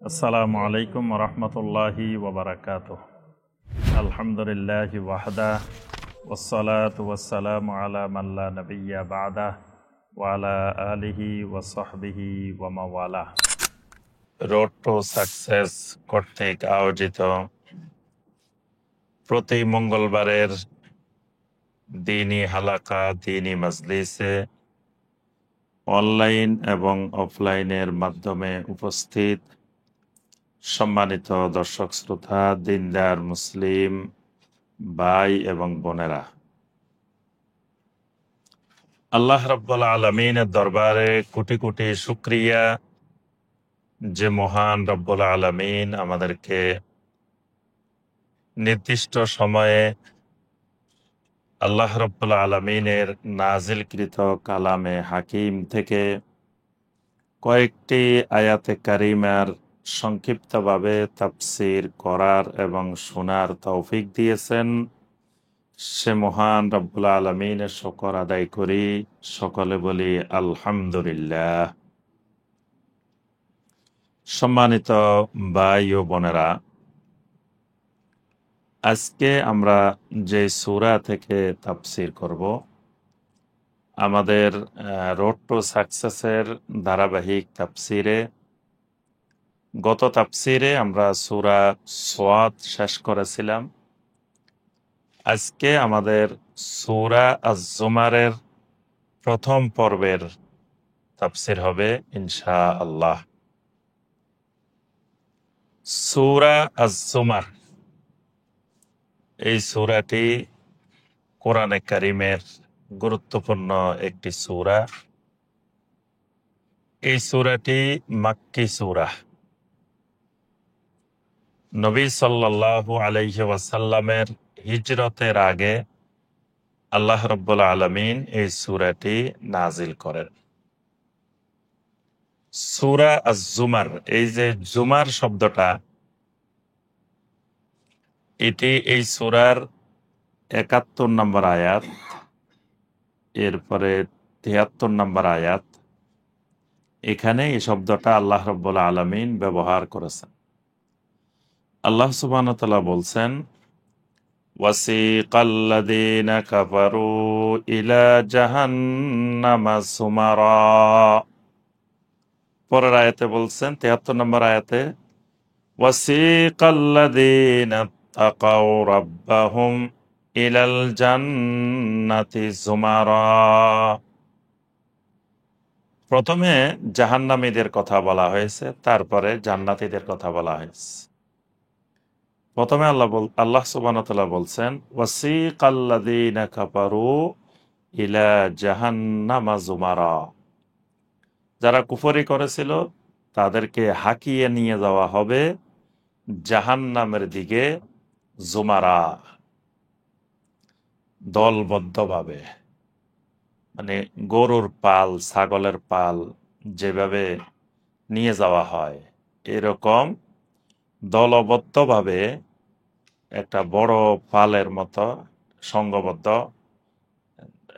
আসসালামু আলাইকুম রহমতুল্লাহি ওবরাকাতুহ। আলহামদুলিল্লাহি ওয়াহদা ওয়াসসালাতু ওয়াসসালামু আলা মান লা নাবিয়্যা বা'দা ওয়া আলা আলিহি ওয়া সাহবিহি ওয়া মাওয়ালা। রোড টু সাকসেস কর্তৃক আয়োজিত প্রতি মঙ্গলবারের দ্বীনি হালাকা, দ্বীনি মাজলিসে অনলাইন এবং অফলাইনের মাধ্যমে উপস্থিত সম্মানিত দর্শক শ্রোতা, দিনদার মুসলিম ভাই এবং বোনেরা, আল্লাহ রাব্বুল আলামিনের দরবারে কোটি কোটি শুকরিয়া যে মহান রব্বুল আলামিন আমাদেরকে নির্দিষ্ট সময়ে আল্লাহ রাব্বুল আলামিনের নাজিলকৃত কালামে হাকিম থেকে কয়েকটি আয়াতে কারিমার সংক্ষিপ্তভাবে তাফসীর করার এবং শোনার তৌফিক দিয়েছেন। সে মহান রব্বুল আলামিনের শুকর আদায় করি, সকলে বলি আলহামদুলিল্লাহ। সম্মানিত ভাই ও বোনেরা, আজকে আমরা যে সূরা থেকে তাফসীর করব, আমাদের রোড টু সাকসেসের ধারাবাহিক তাফসীরে গত তাফসীরে আমরা সূরা সোয়াদ শেষ করেছিলাম। আজকে আমাদের সূরা আজ-জুমারের প্রথম পর্বের তাফসীর হবে ইনশাআল্লাহ। সূরা আজ-জুমার এই সূরাটি কোরআনে কারিমের গুরুত্বপূর্ণ একটি সূরা। এই সূরাটি মাক্কি সূরা। নবী সাল্লাল্লাহু আলাইহি ওয়াসাল্লামের হিজরতের আগে আল্লাহ রাব্বুল আলামিন এই সূরাটি নাজিল করেন। সূরা আজ-জুমার, এই যে জুমার শব্দটা, এটি এই সূরার ৭১ নম্বর আয়াত, এরপরে ৭৩ নম্বর আয়াত। এখানে এই শব্দটা আল্লাহ রাব্বুল আলামিন ব্যবহার করেছেন। আল্লাহ সুবহানাহু ওয়া তাআলা বলছেন, ওয়াসিকাল্লাযীনা কাফারু ইলা জাহান্নামা সুমারা। পরের আয়াতে বলছেন ৭৩ নম্বর আয়াতে, ওয়াসিকাল্লাযীনা তাকাউ রাব্বাহুম ইলাল জান্নাতি যুমারা। প্রথমে জাহান্নামীদের কথা বলা হয়েছে, তারপরে জান্নাতীদের কথা বলা হয়েছে। প্রথমে আল্লাহ সুবহানাহু ওয়া তাআলা বলছেন, ওয়াসিকাল্লাযীনা কাফারু ইলা জাহান্নামা যুমারা। যারা কুফরি করেছিল তাদেরকে হাকিয়ে নিয়ে যাওয়া হবে জাহান্নামের দিকে, যুমারা, দলবদ্ধভাবে। মানে গরুর পাল, ছাগলের পাল যেভাবে নিয়ে যাওয়া হয়, এরকম দলবদ্ধভাবে একটা বড় পালের মতো, সংঘবদ্ধ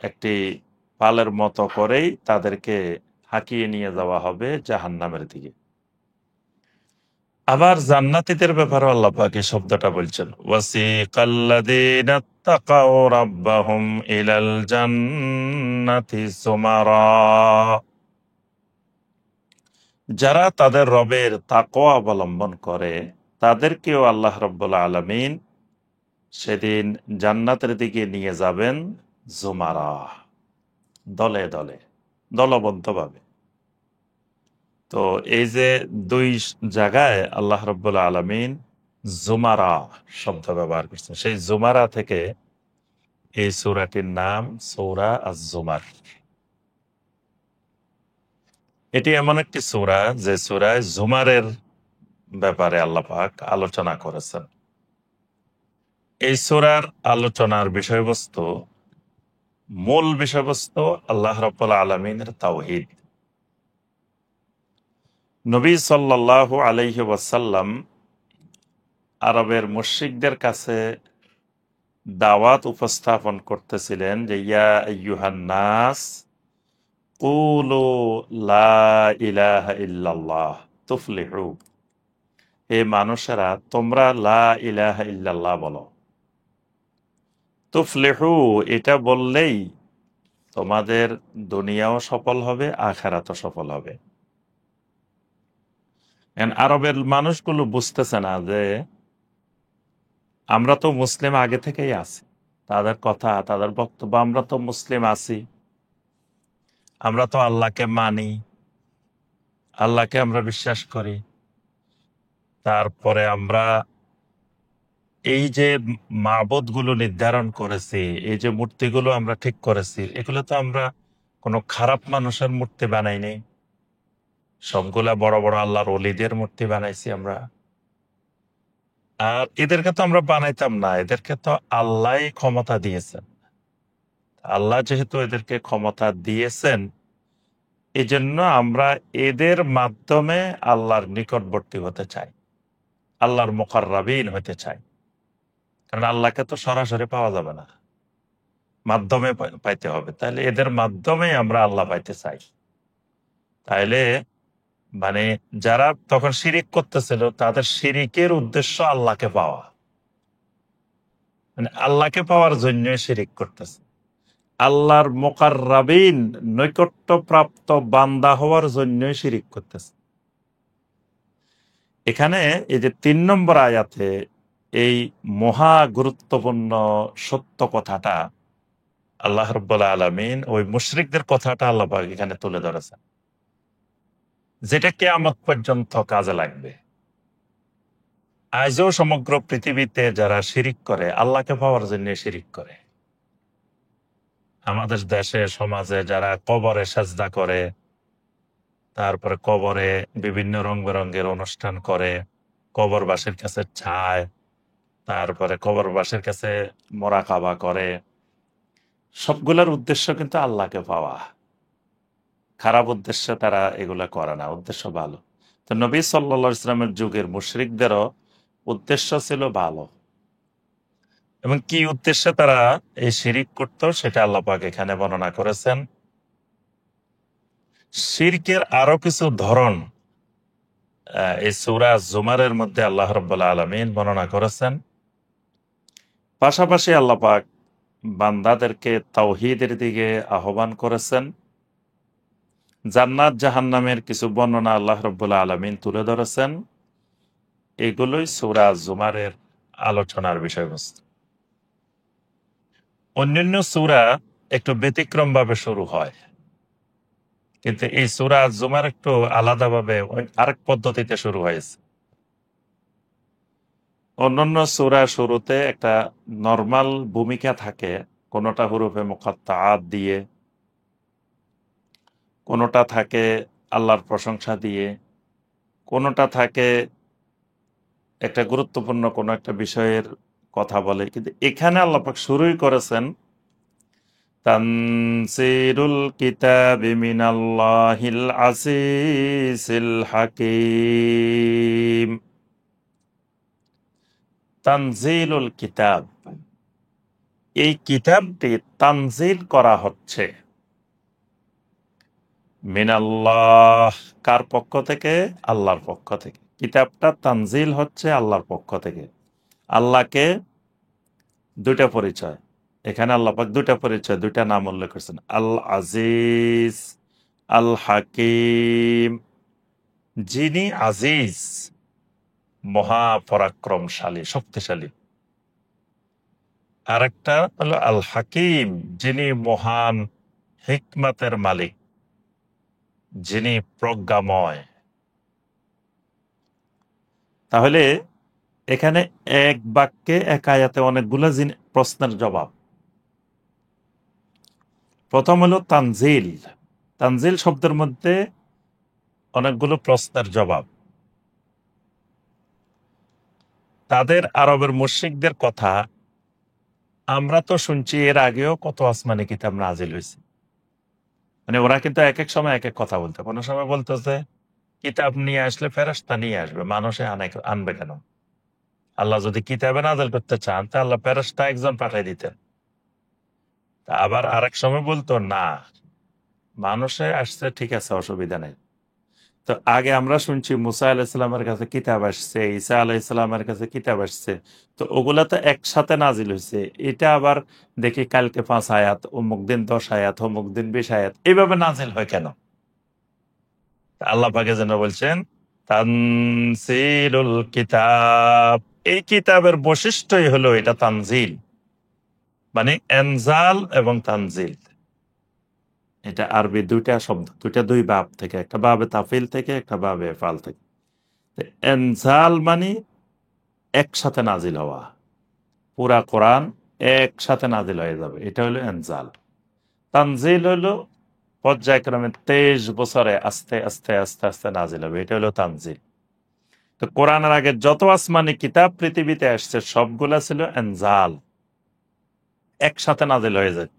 একটি পালের মতো করেই তাদেরকে হাঁকিয়ে নিয়ে যাওয়া হবে জাহান্নামের দিকে। আবার জান্নাতীদের ব্যাপারে আল্লাহ পাক এই শব্দটা বলছেন, ওয়াসিকাল্লাযীনা তাকাউ রাব্বাহুম ইলাল জান্নাতি যুমারা। যারা তাদের রবের তাকওয়া অবলম্বন করে তাদেরকেও আল্লাহ রাব্বুল আলামিন সেদিন জান্নাতের দিকে নিয়ে যাবেন যুমারা, দলে দলে, দলবদ্ধভাবে। তো এই যে দুই জায়গায় আল্লাহ রাব্বুল আলামিন যুমারা শব্দ ব্যবহার করছেন, সেই যুমারা থেকে এই সূরাটির নাম সূরা আজ-জুমার। এটি এমন একটি সূরা যে সূরায় জুমারের ব্যাপারে আল্লাহ পাক আলোচনা করেছেন। এই সূরার আলোচনার বিষয়বস্তু, মূল বিষয়বস্তু আল্লাহ রাব্বুল আলামিনের তাওহীদ। নবী সাল্লাল্লাহু আলাইহি ওয়াসাল্লাম আরবের মুশরিকদের কাছে দাওয়াত উপস্থাপন করতেছিলেন যে, ইয়া আইয়ুহান নাস কুলু লা ইলাহা ইল্লাল্লাহ তুফলিহু। হে মানুষেরা, তোমরা লা ইলাহা ইল্লাল্লাহ বলো। তুফলিহু, এটা বললেই তোমাদের দুনিয়াও সফল হবে, আখিরাতও সফল হবে। আরবের মানুষগুলো বুঝতেছে না যে আমরা তো মুসলিম আগে থেকেই আছি। তাদের কথা, তাদের বক্তব্য, আমরা তো মুসলিম আছি, আমরা তো আল্লাহকে মানি, আল্লাহকে আমরা বিশ্বাস করি। তারপরে আমরা এই যে মাবুদ গুলো নির্ধারণ করেছি, এই যে মূর্তিগুলো আমরা ঠিক করেছি, এগুলো তো আমরা কোনো খারাপ মানুষের মূর্তি বানাইনি। সবগুলা বড় বড় আল্লাহর ওলিদের মূর্তি বানাইছি আমরা। আর এদেরকে তো আমরা বানাইতাম না, এদেরকে তো আল্লাহ ক্ষমতা দিয়েছেন। আল্লাহ যেহেতু এদেরকে ক্ষমতা দিয়েছেন, এই জন্য আমরা এদের মাধ্যমে আল্লাহর নিকটবর্তী হতে চাই, আল্লাহর মুকাররাবিন হতে চাই। কারণ আল্লাহকে তো সরাসরি পাওয়া যাবে না, মাধ্যমে পাইতে হবে। তাহলে এদের মাধ্যমে আমরা আল্লাহ পাইতে চাই। তাইলে মানে যারা তখন শিরিক করতেছিল, তাদের শিরিকের উদ্দেশ্য আল্লাহকে পাওয়া, মানে আল্লাহকে পাওয়ার জন্য শিরিক করতেছে। আল্লাহর মুকাররাবিন, নৈকট্যপ্রাপ্ত বান্দা হওয়ার জন্য শিরিক করতেছে। এখানে এই যে ৩ নম্বর আয়াতে এই মহা গুরুত্বপূর্ণ সত্য কথাটা আল্লাহ রাব্বুল আলামিন ওই মুশরিকদের কথাটা আল্লাহ পাক এখানে তুলে ধরেছেন, যেটা কিয়ামত পর্যন্ত কাজে লাগবে। আজও সমগ্র পৃথিবীতে যারা শিরিক করে, আল্লাহকে পাওয়ার জন্য শিরিক করে। আমাদের দেশে সমাজে যারা কবরে সাজদা করে, তারপরে কবরে বিভিন্ন রং বেরঙের অনুষ্ঠান করে, কবরবাসীর কাছে ছায়, তারপরে কবরবাসীর কাছে মোরাকাবা করে, সবগুলোর উদ্দেশ্য কিন্তু আল্লাহকে পাওয়া। খারাপ উদ্দেশ্যে তারা এগুলা করে না, উদ্দেশ্য ভালো। তো নবী সাল্লাল্লাহু আলাইহি ওয়াসাল্লামের যুগের মুশরিকদেরও উদ্দেশ্য ছিল ভালো, এবং কি উদ্দেশ্যে তারা এই শিরিক করত সেটা আল্লাহ পাক এখানে বর্ণনা করেছেন। শিরকের আরো কিছু ধরন এই সূরা জুমারের মধ্যে আল্লাহ রাব্বুল আলামিন বর্ণনা করেছেন। পাশাপাশি আল্লাহ পাক বান্দাদেরকে তাওহীদের দিকে আহ্বান করেছেন। জান্নাত জাহান্নামের কিছু বর্ণনা আল্লাহ রাব্বুল আলামিন তুলে ধরেছেন। এগুলোই সূরা জুমারের আলোচনার বিষয়বস্তু। অন্যান্য সূরা একটু ব্যতিক্রম ভাবে শুরু হয়, কিন্তু এই সূরা জুমার একটু আলাদাভাবে আরেক পদ্ধতিতে শুরু হয়েছে। অন্যান্য সূরা শুরুতে একটা নরমাল ভূমিকা থাকে, কোনোটা হুরুফে মুকাত্তাআত দিয়ে, কোনোটা থাকে আল্লাহর প্রশংসা দিয়ে, কোনোটা থাকে একটা গুরুত্বপূর্ণ কোনো একটা বিষয়ের কথা বলে। কিন্তু এখানে আল্লাহ পাক শুরুই করেছেন তানসিরুল কিতাবি মিনাল্লাহিল আসিসিল হাকিম। তানজিলুল কিতাব, এই কিতাবটি তানজিল করা হচ্ছে মিনাল্লাহ, কার পক্ষ থেকে? আল্লাহর পক্ষ থেকে। কিতাবটা তানজিল হচ্ছে আল্লাহর পক্ষ থেকে। আল্লাহকে দুইটা পরিচয়, এখানে আল্লাহ পাক দুইটা পরিচয়, দুইটা নাম উল্লেখ করেছেন, আল আজিজ, আল হাকিম। যিনি আজিজ, মহাপরাক্রমশালী, শক্তিশালী। আরেকটা হলো আল হাকিম, যিনি মহান হিকমতের মালিক, যিনি প্রজ্ঞাময়। তাহলে এখানে এক বাক্যে এক আয়াতে অনেকগুলো প্রশ্নের জবাব। প্রথম হলো তানজিল। তানজিল শব্দের মধ্যে অনেকগুলো প্রশ্নের জবাব। তাদের আরবের মুশরিকদের কথা আমরা তো শুনছি, এর আগেও কত আসমানি কিতাব নাজিল হয়েছে। মানে ওরা কিন্তু এক এক সময় এক এক কথা বলতো। কোনো সময় বলতো যে কিতাব নিয়ে আসলে ফেরেশতা নিয়ে আসবে, মানুষে আনবে কেন? আল্লাহ যদি কিতাবে নাজিল করতে চান তা আল্লাহ ফেরেশতা একজন পাঠাই দিতেন। আবার আরেক সময় বলতো না, মানুষে আসছে, ঠিক আছে, অসুবিধা নেই, তো আগে আমরা শুনছি মুসা আলাইহিসসালামের কাছে কিতাব আসছে, ঈসা আলাইহিসসালামের কাছে কিতাব আসছে, তো ওগুলা তো একসাথে নাজিল হয়েছে। এটা আবার দেখি কালকে 5 আয়াত, অমুক দিন 10 আয়াত, অমুক দিন 20 আয়াত, এইভাবে নাজিল হয় কেন? আল্লাহ পাকে যেন বলছেন তানজিলুল কিতাব, এই কিতাবের বৈশিষ্ট্যই হলো এটা তানজিল, মানে এনজাল এবং তানজিল। এটা আরবি দুইটা শব্দ, দুই বাব থেকে, একটা বাবে তাফিল থেকে, একটা বাবে ফাল থেকে। তো এনজাল মানে একসাথে নাজিল হওয়া, পুরা কোরআন একসাথে নাজিল হয়ে যাবে, এটা হলো এনজাল। তানজিল হলো পর্যায়ক্রমে 23 বছরে আস্তে আস্তে আস্তে আস্তে নাজিল হবে, এটা হলো তানজিল। তো কোরআনের আগে যত আসমানি কিতাব পৃথিবীতে আসছে সবগুলা ছিল এনজাল, একসাথে নাজিল হয়ে যায়।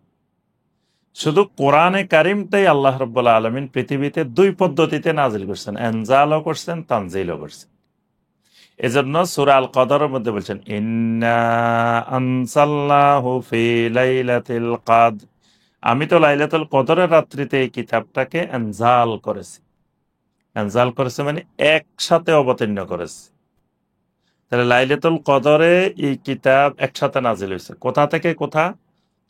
শুধু কোরআনে কারিমটাই আল্লাহ রাব্বুল আলামিন পৃথিবীতে 2 পদ্ধতিতে নাজিল করছেন, এনজালও করছেন, তানজিলও করছেন। এজন্য সূরা আল কদরের মধ্যে বলছেন ইন্না আনসালনাহু ফি লাইলাতিল কদর, আমি তো লাইলাতুল কদরের রাত্রিতে এই কিতাবটাকে এনজাল করেছি। এনজাল করেছে মানে একসাথে অবতীর্ণ করেছে। তাহলে লাইলাতুল কদরে এই কিতাব একসাথে নাজিল হয়েছে। কোথা থেকে কোথা?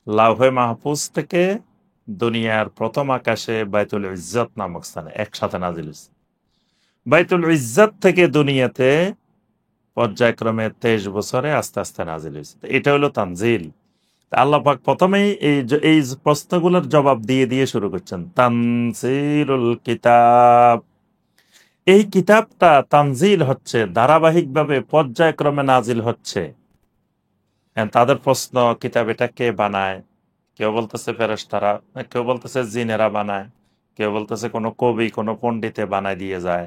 লাউহে মাহফুজ থেকে দুনিয়ার প্রথম আকাশে বাইতুল ইজ্জত নামক স্থানে একসাথে নাজিল হয়েছে। বাইতুল ইজ্জত থেকে দুনিয়াতে পর্যায়ক্রমে 23 বছরে আস্তে আস্তে নাজিল হয়েছে। এটা হলো তানজিল। আল্লাহ পাক প্রথমেই এই প্রশ্নগুলোর জবাব দিয়ে দিয়ে শুরু করছেন তানজিলুল কিতাব। এই কিতাবটা তানজিল হচ্ছে, ধারাবাহিকভাবে পর্যায়ক্রমে নাজিল হচ্ছে। তাদের প্রশ্ন, কিতাব এটা কে বানায়? কেউ বলতেছে ফেরেশতারা, কেউ বলতেছে জিনেরা বানায়, কেউ বলতেছে কোনো কবি কোনো পণ্ডিতে বানায় দিয়ে যায়,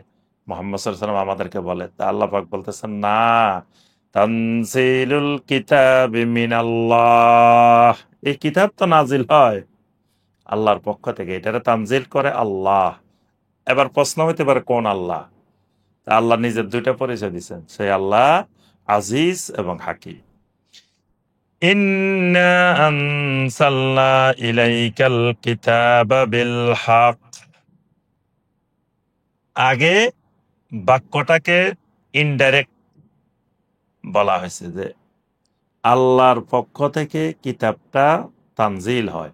মুহাম্মদ সাল্লাল্লাহু আলাইহি ওয়াসাল্লাম আমাদেরকে বলে। তা আল্লাহ পাক বলতেছেন না, তানজিলুল কিতাবি মিনাল্লাহ, এই কিতাব তো নাজিল হয় আল্লাহর পক্ষ থেকে, এটারে তানজিল করে আল্লাহ। এবার প্রশ্ন হইতে পারে কোন আল্লাহ? তা আল্লাহ নিজের 2টা পরিচয় দিচ্ছেন, সেই আল্লাহ আজিজ এবং হাকিম। ইন্না আনসালনা ইলাইকাল কিতাবা বিল হক, আগে বাক্যটাকে ইনডাইরেক্ট বলা হয়েছে যে আল্লাহর পক্ষ থেকে কিতাবটা তানজিল হয়।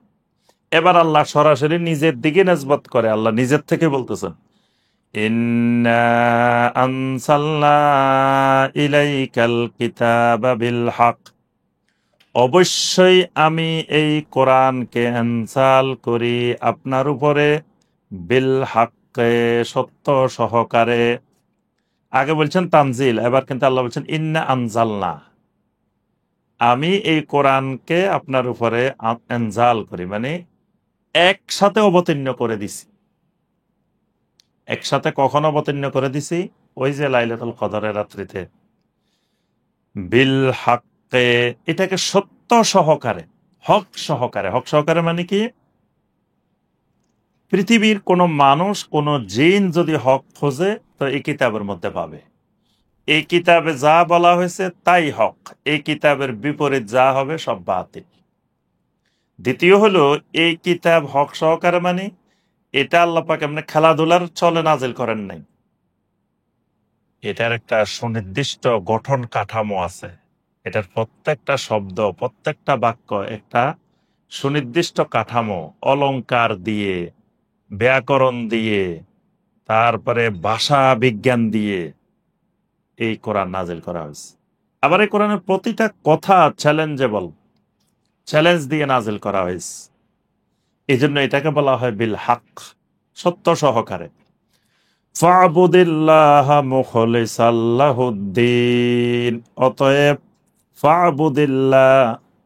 এবার আল্লাহ সরাসরি নিজের দিকে নিসবত করে, আল্লাহ নিজের থেকে বলতেছেন ইন্না আনসালনা ইলাইকাল কিতাবা বিল হক, অবশ্যই আমি এই কোরআনকে আনসাল করি আপনার উপরে, বিল হককে, সত্য সহকারে। আগে বলছেন তানজিল, এবার কিন্তু আল্লাহ বলছেন ইন্না আনজালনা, আমি এই কোরআনকে আপনার উপরে আনজাল করি, মানে একসাথে অবতীর্ণ করে দিছি। একসাথে কখন অবতীর্ণ করে দিছি? ওই যে লাইলাতুল কদরের রাত্রিতে। বিল হককে, এটাকে সত্য সহকারে, হক সহকারে। হক সহকারে মানে কি? পৃথিবীর কোন মানুষ, কোন জিন যদি হক খোঁজে তো এই কিতাবের মধ্যে পাবে। এই কিতাবে যা বলা হয়েছে তাই হক, এই কিতাবের বিপরীত যা হবে সব বাতিল। দ্বিতীয় হলো, এই কিতাব হক সহকারে মানে এটা আল্লাহ পাক এমনি খেলাধুলার চলে নাজিল করেন নাই, এটার একটা সুনির্দিষ্ট গঠন কাঠামো আছে। এটার প্রত্যেকটা শব্দ, প্রত্যেকটা বাক্য একটা সুনির্দিষ্ট কাঠামো, অলংকার দিয়ে, ব্যাকরণ দিয়ে, তারপরে ভাষা বিজ্ঞান দিয়ে এই কোরআন নাজিল করা হয়েছে। আবার এই কোরআনের প্রতিটা কথা চ্যালেঞ্জেবল, চ্যালেঞ্জ দিয়ে নাজিল করা হয়েছে। এই জন্য এটাকে বলা হয় বিল হক, সত্য সহকারে। ফাবুদিল্লাহ মুখলিসাল লাহুদ্দিন, অতএব ফাবুদিল্লাহ,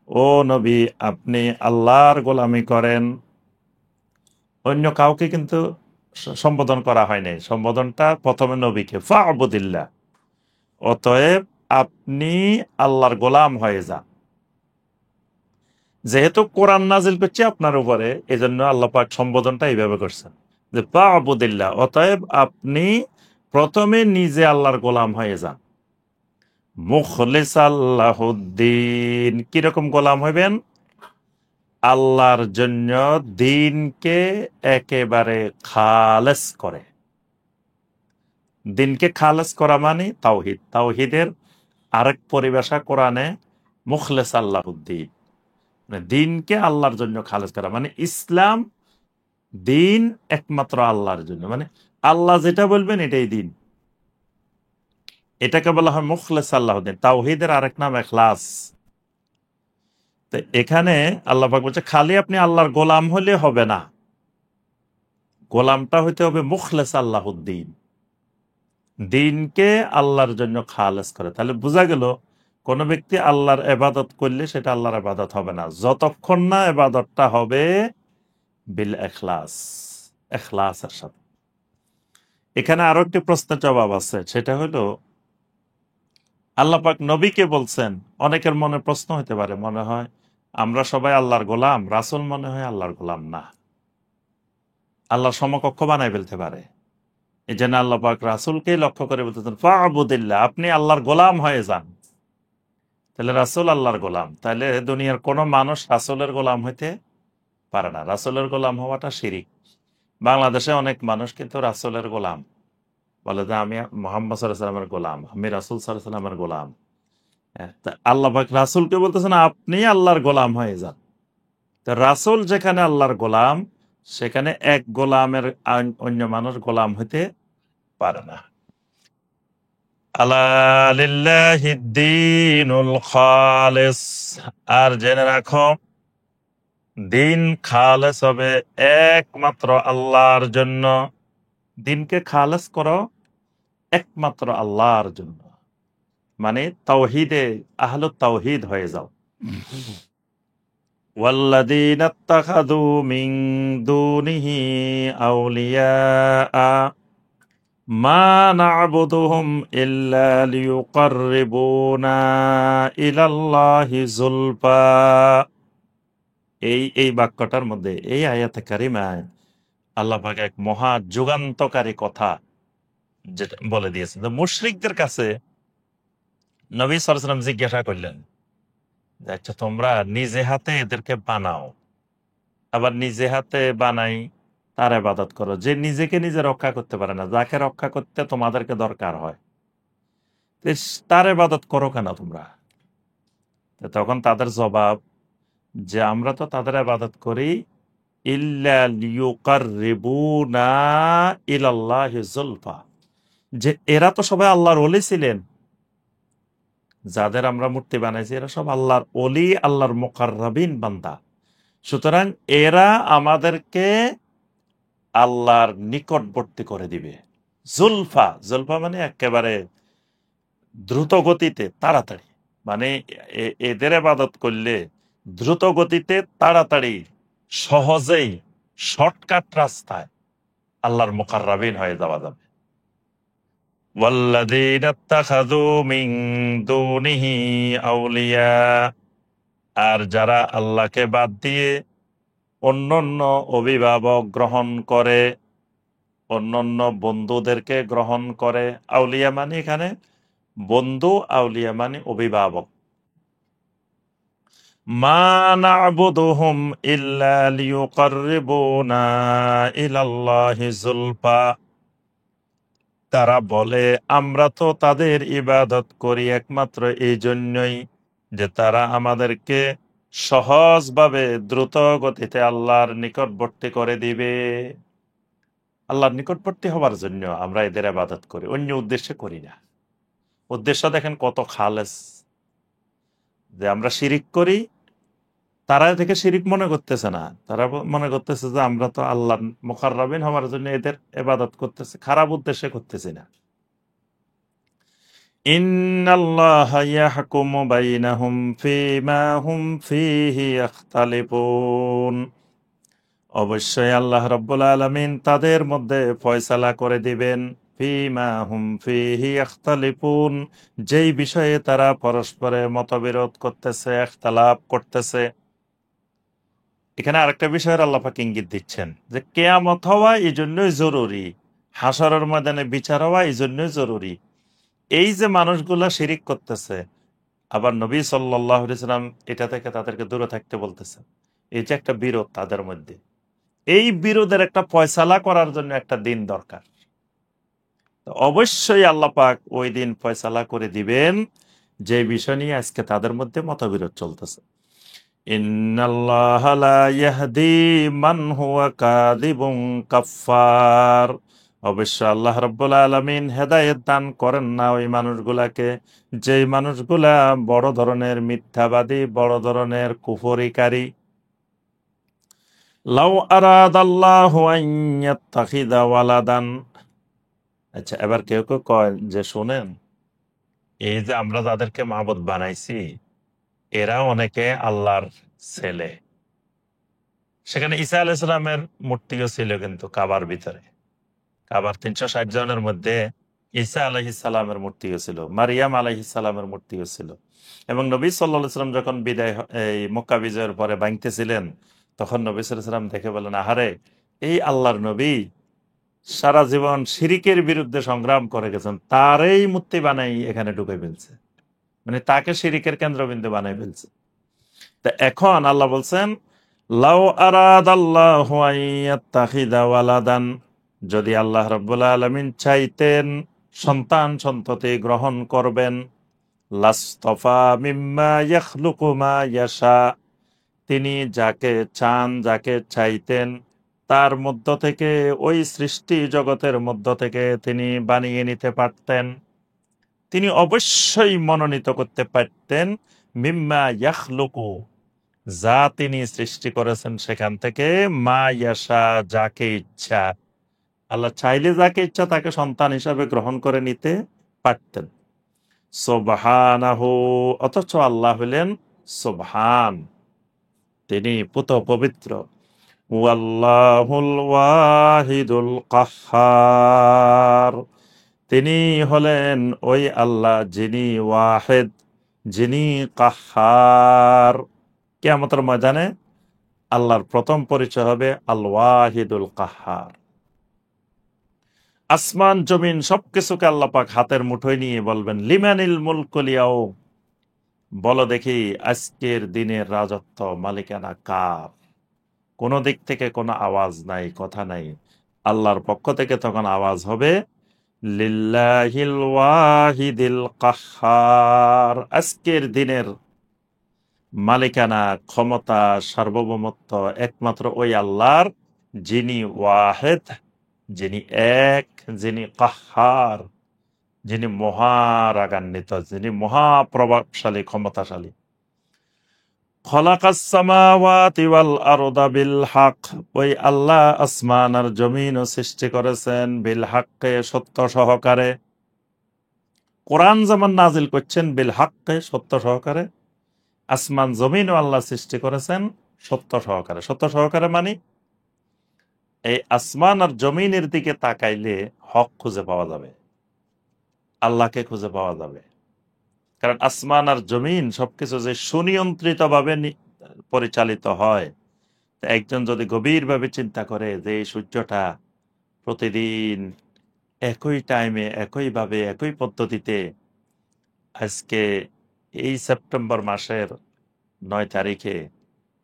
ও নবী আপনি আল্লাহর গোলামি করেন। অন্য কাউকে কিন্তু সম্বোধন করা হয়নি, সম্বোধনটা প্রথমে নবীকে, ফাবুদিল্লাহ, অতএব আপনি আল্লাহর গোলাম হয়ে যান। যেহেতু কোরআন নাজিল করছে আপনার উপরে, এজন্য আল্লাহ পাক সম্বোধনটা এইভাবে করছেন যে ফাবুদিল্লাহ, অতএব আপনি প্রথমে নিজে আল্লাহর গোলাম হয়ে যান। মুখলিসাল লাহুদ্দিন, কিরকম গোলাম হইবেন? আল্লাহর জন্য দিনকে একেবারে খালেস করে, দিনকে খালেস করা মানে তাওহিদ। তাওহিদের আরেক পরিভাষা কোরআনে মুখলেস আল্লাহুদ্দিন, মানে দিনকে আল্লাহর জন্য খালেস করা, মানে ইসলাম দিন একমাত্র আল্লাহর জন্য, মানে আল্লাহ যেটা বলবেন এটাই দিন। এটাকে বলা হয় মুখলেস আল্লাহুদ্দিন। তাওহিদের আরেক নাম ইখলাস। তো এখানে আল্লাহ পাক বলছে খালি আপনি আল্লাহর গোলাম হলে হবে না, গোলামটা হইতে হবে মুখলেস আল্লাহুদ্দিন, দিনকে আল্লাহর জন্য খালেস করে। তাহলে বোঝা গেল কোন ব্যক্তি আল্লাহর ইবাদত করলে সেটা আল্লাহর ইবাদত হবে না যতক্ষণ না ইবাদতটা হবে বিল ইখলাস, ইখলাসের সাথে। এখানে আরো একটি প্রশ্নের জবাব আছে, সেটা হলো আল্লাহ পাক নবীকে বলছেন। অনেকের মনে প্রশ্ন হতে পারে, মনে হয় আমরা সবাই আল্লাহর গোলাম, রাসূল মনে হয় আল্লাহর গোলাম না, আল্লাহর সমকক্ষ বানাই ফেলতে পারে। এই জন্য আল্লাহ পাক রাসূলকে লক্ষ্য করে বলতেছেন ফাবুদিল্লাহ, আপনি আল্লাহর গোলাম হয়ে যান। তাহলে রাসূল আল্লাহর গোলাম, তাহলে দুনিয়ার কোন মানুষ রাসূলের গোলাম হইতে পারে না। রাসূলের গোলাম হওয়াটা শিরিক। বাংলাদেশে অনেক মানুষ কিন্তু রাসূলের গোলাম বলে যে আমি মুহাম্মদ সাল্লাল্লাহু আলাইহি ওয়াসাল্লামের গোলাম, আমি রাসূল সাল্লাল্লাহু আলাইহি ওয়াসাল্লামের গোলাম। হ্যাঁ, তা আল্লাহ পাক রাসূলকে বলতেছেন আপনি আল্লাহর গোলাম হয়ে যান। তো রাসূল যেখানে আল্লাহর গোলাম, সেখানে এক গোলামের অন্য মানুষ গোলাম হইতে পারে না। আলা লিল্লাহিদ দীনুল খালিস, আর জেনে রাখো দিন খালেস হবে একমাত্র আল্লাহর জন্য। দিনকে খালেস করো একমাত্র আল্লাহর জন্য, মানে তাওহীদে আহলুত তাওহীদ হয়ে যাও। ওয়াল্লাযীনা ইত্তাখাযু মিন দুনিহি আউলিয়া মা না'বুদুহুম ইল্লা লিয়ুকাররিবুনা ইলাল্লাহি যুলফা। এই বাক্যটার মধ্যে, এই আয়াতে কারিমায় আল্লাহ পাক এক মহা যুগান্তকারী কথা যেটা বলে দিয়েছেন। তো মুশরিকদের কাছে নবী সাল্লাল্লাহু আলাইহি ওয়াসাল্লাম জিজ্ঞাসা করলেন যে আচ্ছা তোমরা নিজে হাতে এদেরকে বানাও, আবার নিজে হাতে বানাই তার ইবাদত করো, যে নিজেকে নিজে রক্ষা করতে পারে না, যাকে রক্ষা করতে তোমাদেরকে দরকার হয়, তো তার ইবাদত করো কেন তোমরা? তো তখন তাদের জবাব যে আমরা তো তাদের ইবাদত করি ইল্লা লিয়ুকাররিবুনা ইলাল্লাহি যুলফা, যে এরা তো সবাই আল্লাহর ওলি ছিলেন, যাদের আমরা মূর্তি বানাইছি এরা সব আল্লাহর ওলি, আল্লাহর মুকাররাবিন বান্দা। সুতরাং এরা আমাদেরকে আল্লাহর নিকটবর্তী করে দিবে। জুলফা, জুলফা মানে একেবারে দ্রুত গতিতে, তাড়াতাড়ি, মানে এদের ইবাদত করলে দ্রুত গতিতে তাড়াতাড়ি সহজেই শর্টকাট রাস্তায় আল্লাহর মুকাররাবিন হয়ে যাওয়া যাবে। ওয়াল্লাযীনা ইত্তাখাযু মিন দুনিহি আউলিয়া, আর যারা আল্লাহকে বাদ দিয়ে অন্যান্য অভিভাবক গ্রহণ করে, অন্যান্য বন্ধুদেরকে গ্রহণ করে। আউলিয়া মানে এখানে বন্ধু, আউলিয়া মানে অভিভাবক। মা না'বুদুহুম ইল্লা লিয়ুকাররিবুনা ইলাল্লাহি যুলফা, তারা বলে আমরা তো তাদের ইবাদত করি একমাত্র এই জন্যই যে তারা আমাদেরকে সহজভাবে দ্রুত গতিতে আল্লাহর নিকটবর্তী করে দিবে। আল্লাহর নিকটবর্তী হওয়ার জন্য আমরা এদের ইবাদত করি, অন্য উদ্দেশ্যে করি না। উদ্দেশ্য দেখেন কত খালেস, যে আমরা শিরিক করি, তারা থেকে শিরিক মনে করতেছে না, তারা মনে করতেছে যে আমরা তো আল্লাহর মুকাররাবিন হওয়ার জন্য এদের ইবাদত করতেছি, খারাপ উদ্দেশ্যে করতেছি না। ইন্নাল্লাহা ইয়াহকুমু বাইনাহুম ফীমা হুম ফীহি ইখতালিফুন, অবশ্যই আল্লাহ রাব্বুল আলামিন তাদের মধ্যে ফয়সালা করে দিবেন। ফীমা হুম ফীহি ইখতালিফুন, যেই বিষয়ে তারা পরস্পরে মতবিরোধ করতেছে, ইখতিলাফ করতেছে। এখানে আরেকটা বিষয়ের আল্লাহ পাক ইঙ্গিত দিচ্ছেন যে কিয়ামত হওয়া এই জন্যই জরুরি, হাশরের ময়দানে বিচার হওয়া এই জন্যই জরুরি। এই যে মানুষগুলা শিরিক করতেছে, আবার নবী সাল্লাল্লাহু আলাইহি সাল্লাম এটা থেকে তাদেরকে দূরে থাকতে বলতেছেন। এই যে একটা বিরোধ তাদের মধ্যে, এই বিরোধের একটা ফয়সালা করার জন্য একটা দিন দরকার। তো অবশ্যই আল্লাহ পাক ওই দিন ফয়সালা করে দিবেন, যে বিষয় নিয়ে আজকে তাদের মধ্যে মতবিরোধ চলতেছে। ইন্নাল্লাহা লা ইয়াহদি মান হুয়া কাযিবুন কাফফার। অবশ্য আল্লাহ রাব্বুল আলামিন হেদায়েত দান করেন না ওই মানুষগুলাকে, যেই মানুষগুলা বড় ধরনের মিথ্যাবাদী, বড় ধরনের কুফরিকারী। লাউ আরাদাল্লাহু আন ইয়াত্তাখিযা ওয়ালাদান। আচ্ছা, এবার কেউ কেউ কয় যে শোনেন, এই যে আমরা যাদেরকে মাবুদ বানাইছি এরা অনেকে আল্লাহর ছেলে। সেখানে ঈসা আলাইহিস সালামের মূর্তিও ছিল কিন্তু কাবার ভিতরে। কাবার 360 জনের মধ্যে ঈসা আলাইহিস সালামের মূর্তিও ছিল, মারিয়াম আলাইহিস সালামের মূর্তিও ছিল। এবং নবী সাল্লাল্লাহু আলাইহি সাল্লাম যখন এই মক্কা বিজয়ের পরে ভাঙতেছিলেন, তখন নবী সাল্লাল্লাহু আলাইহি সাল্লাম দেখে বলেন, আহারে, এই আল্লাহর নবী সারা জীবন শিরিকের বিরুদ্ধে সংগ্রাম করে গেছেন, তারই মূর্তি বানাই এখানে ঢুকে ফেলছে, মানে তাকে শিরিকের কেন্দ্রবিন্দু বানাই ফেলছে। তা এখন আল্লাহ বলছেন, লাউ আরাদাল্লাহু আন ইয়াত্তাখিযা ওয়ালাদান, যদি আল্লাহ রাব্বুল আলামিন চাইতেন সন্তান সন্ততি গ্রহণ করবেন, লাস্তফা মিম্মা ইয়াখলুকু মা ইয়াশা, তিনি যাকে চান, যাকে চাইতেন তার মধ্য থেকে, ওই সৃষ্টি জগতের মধ্য থেকে তিনি বানিয়ে নিতে পারতেন। তিনি অবশ্যই মনোনীত করতে পারতেন মিম্মা ইয়াখলুকু, যা তিনি সৃষ্টি করেছেন সেখান থেকে, মা ইয়াশা, যাকে ইচ্ছা। আল্লাহ চাইলে যাকে ইচ্ছা তাকে সন্তান হিসাবে গ্রহণ করে নিতে পারতেন। সুবহানাহু, অথচ আল্লাহ হলেন সুবহান, তিনি পুত পবিত্র। ওয়াল্লাহুল ওয়াহিদুল কাহ্হার, তিনি হলেন ওই আল্লাহ যিনি ওয়াহিদ, যিনি কাহ্হার। কিয়ামতের ময়দানে আল্লাহর প্রথম পরিচয় হবে আল ওয়াহিদুল কাহ্হার। আসমান জমিন সবকিছুকে আল্লাহ পাক হাতের মুঠোয় নিয়ে বলবেন, লিমানিল মুলকুল ইয়াউম, বলো দেখি আজকের দিনের রাজত্ব মালিকানা কার। কোনো দিক থেকে কোনো আওয়াজ নাই, কথা নাই, আল্লাহর পক্ষ থেকে তখন আওয়াজ হবে, লিল্লাহিল ওয়াহিদিল কাহ্হার। আজকের দিনের মালিকানা, ক্ষমতা, সার্বভৌমত্ব একমাত্র ওই আল্লাহর, যিনি ওয়াহেদ, যিনি এক, যিনি কাহ্হার, যিনি মহারাগান্বিত, যিনি মহাপ্রভাবশালী, ক্ষমতাশালী। খলাকাস সামাওয়াতি ওয়াল আরদা বিল হক, ওই আল্লাহ আসমান আর জমিনও সৃষ্টি করেছেন বিল হককে, সত্য সহকারে। কোরআন যেমন নাজিল করছেন বিল হককে, সত্য সহকারে, আসমান জমিনও আল্লাহ সৃষ্টি করেছেন সত্য সহকারে। সত্য সহকারে মানে এই আসমান আর জমিনের দিকে তাকাইলে হক খুঁজে পাওয়া যাবে, আল্লাহকে খুঁজে পাওয়া যাবে। কারণ আসমান আর জমিন সবকিছু যে সুনিয়ন্ত্রিত ভাবে পরিচালিত হয়, একজন যদি গভীরভাবে চিন্তা করে যে এই সূর্যটা প্রতিদিন একই টাইমে, একইভাবে, একই পদ্ধতিতে আজকে এই সেপ্টেম্বর মাসের 9 তারিখে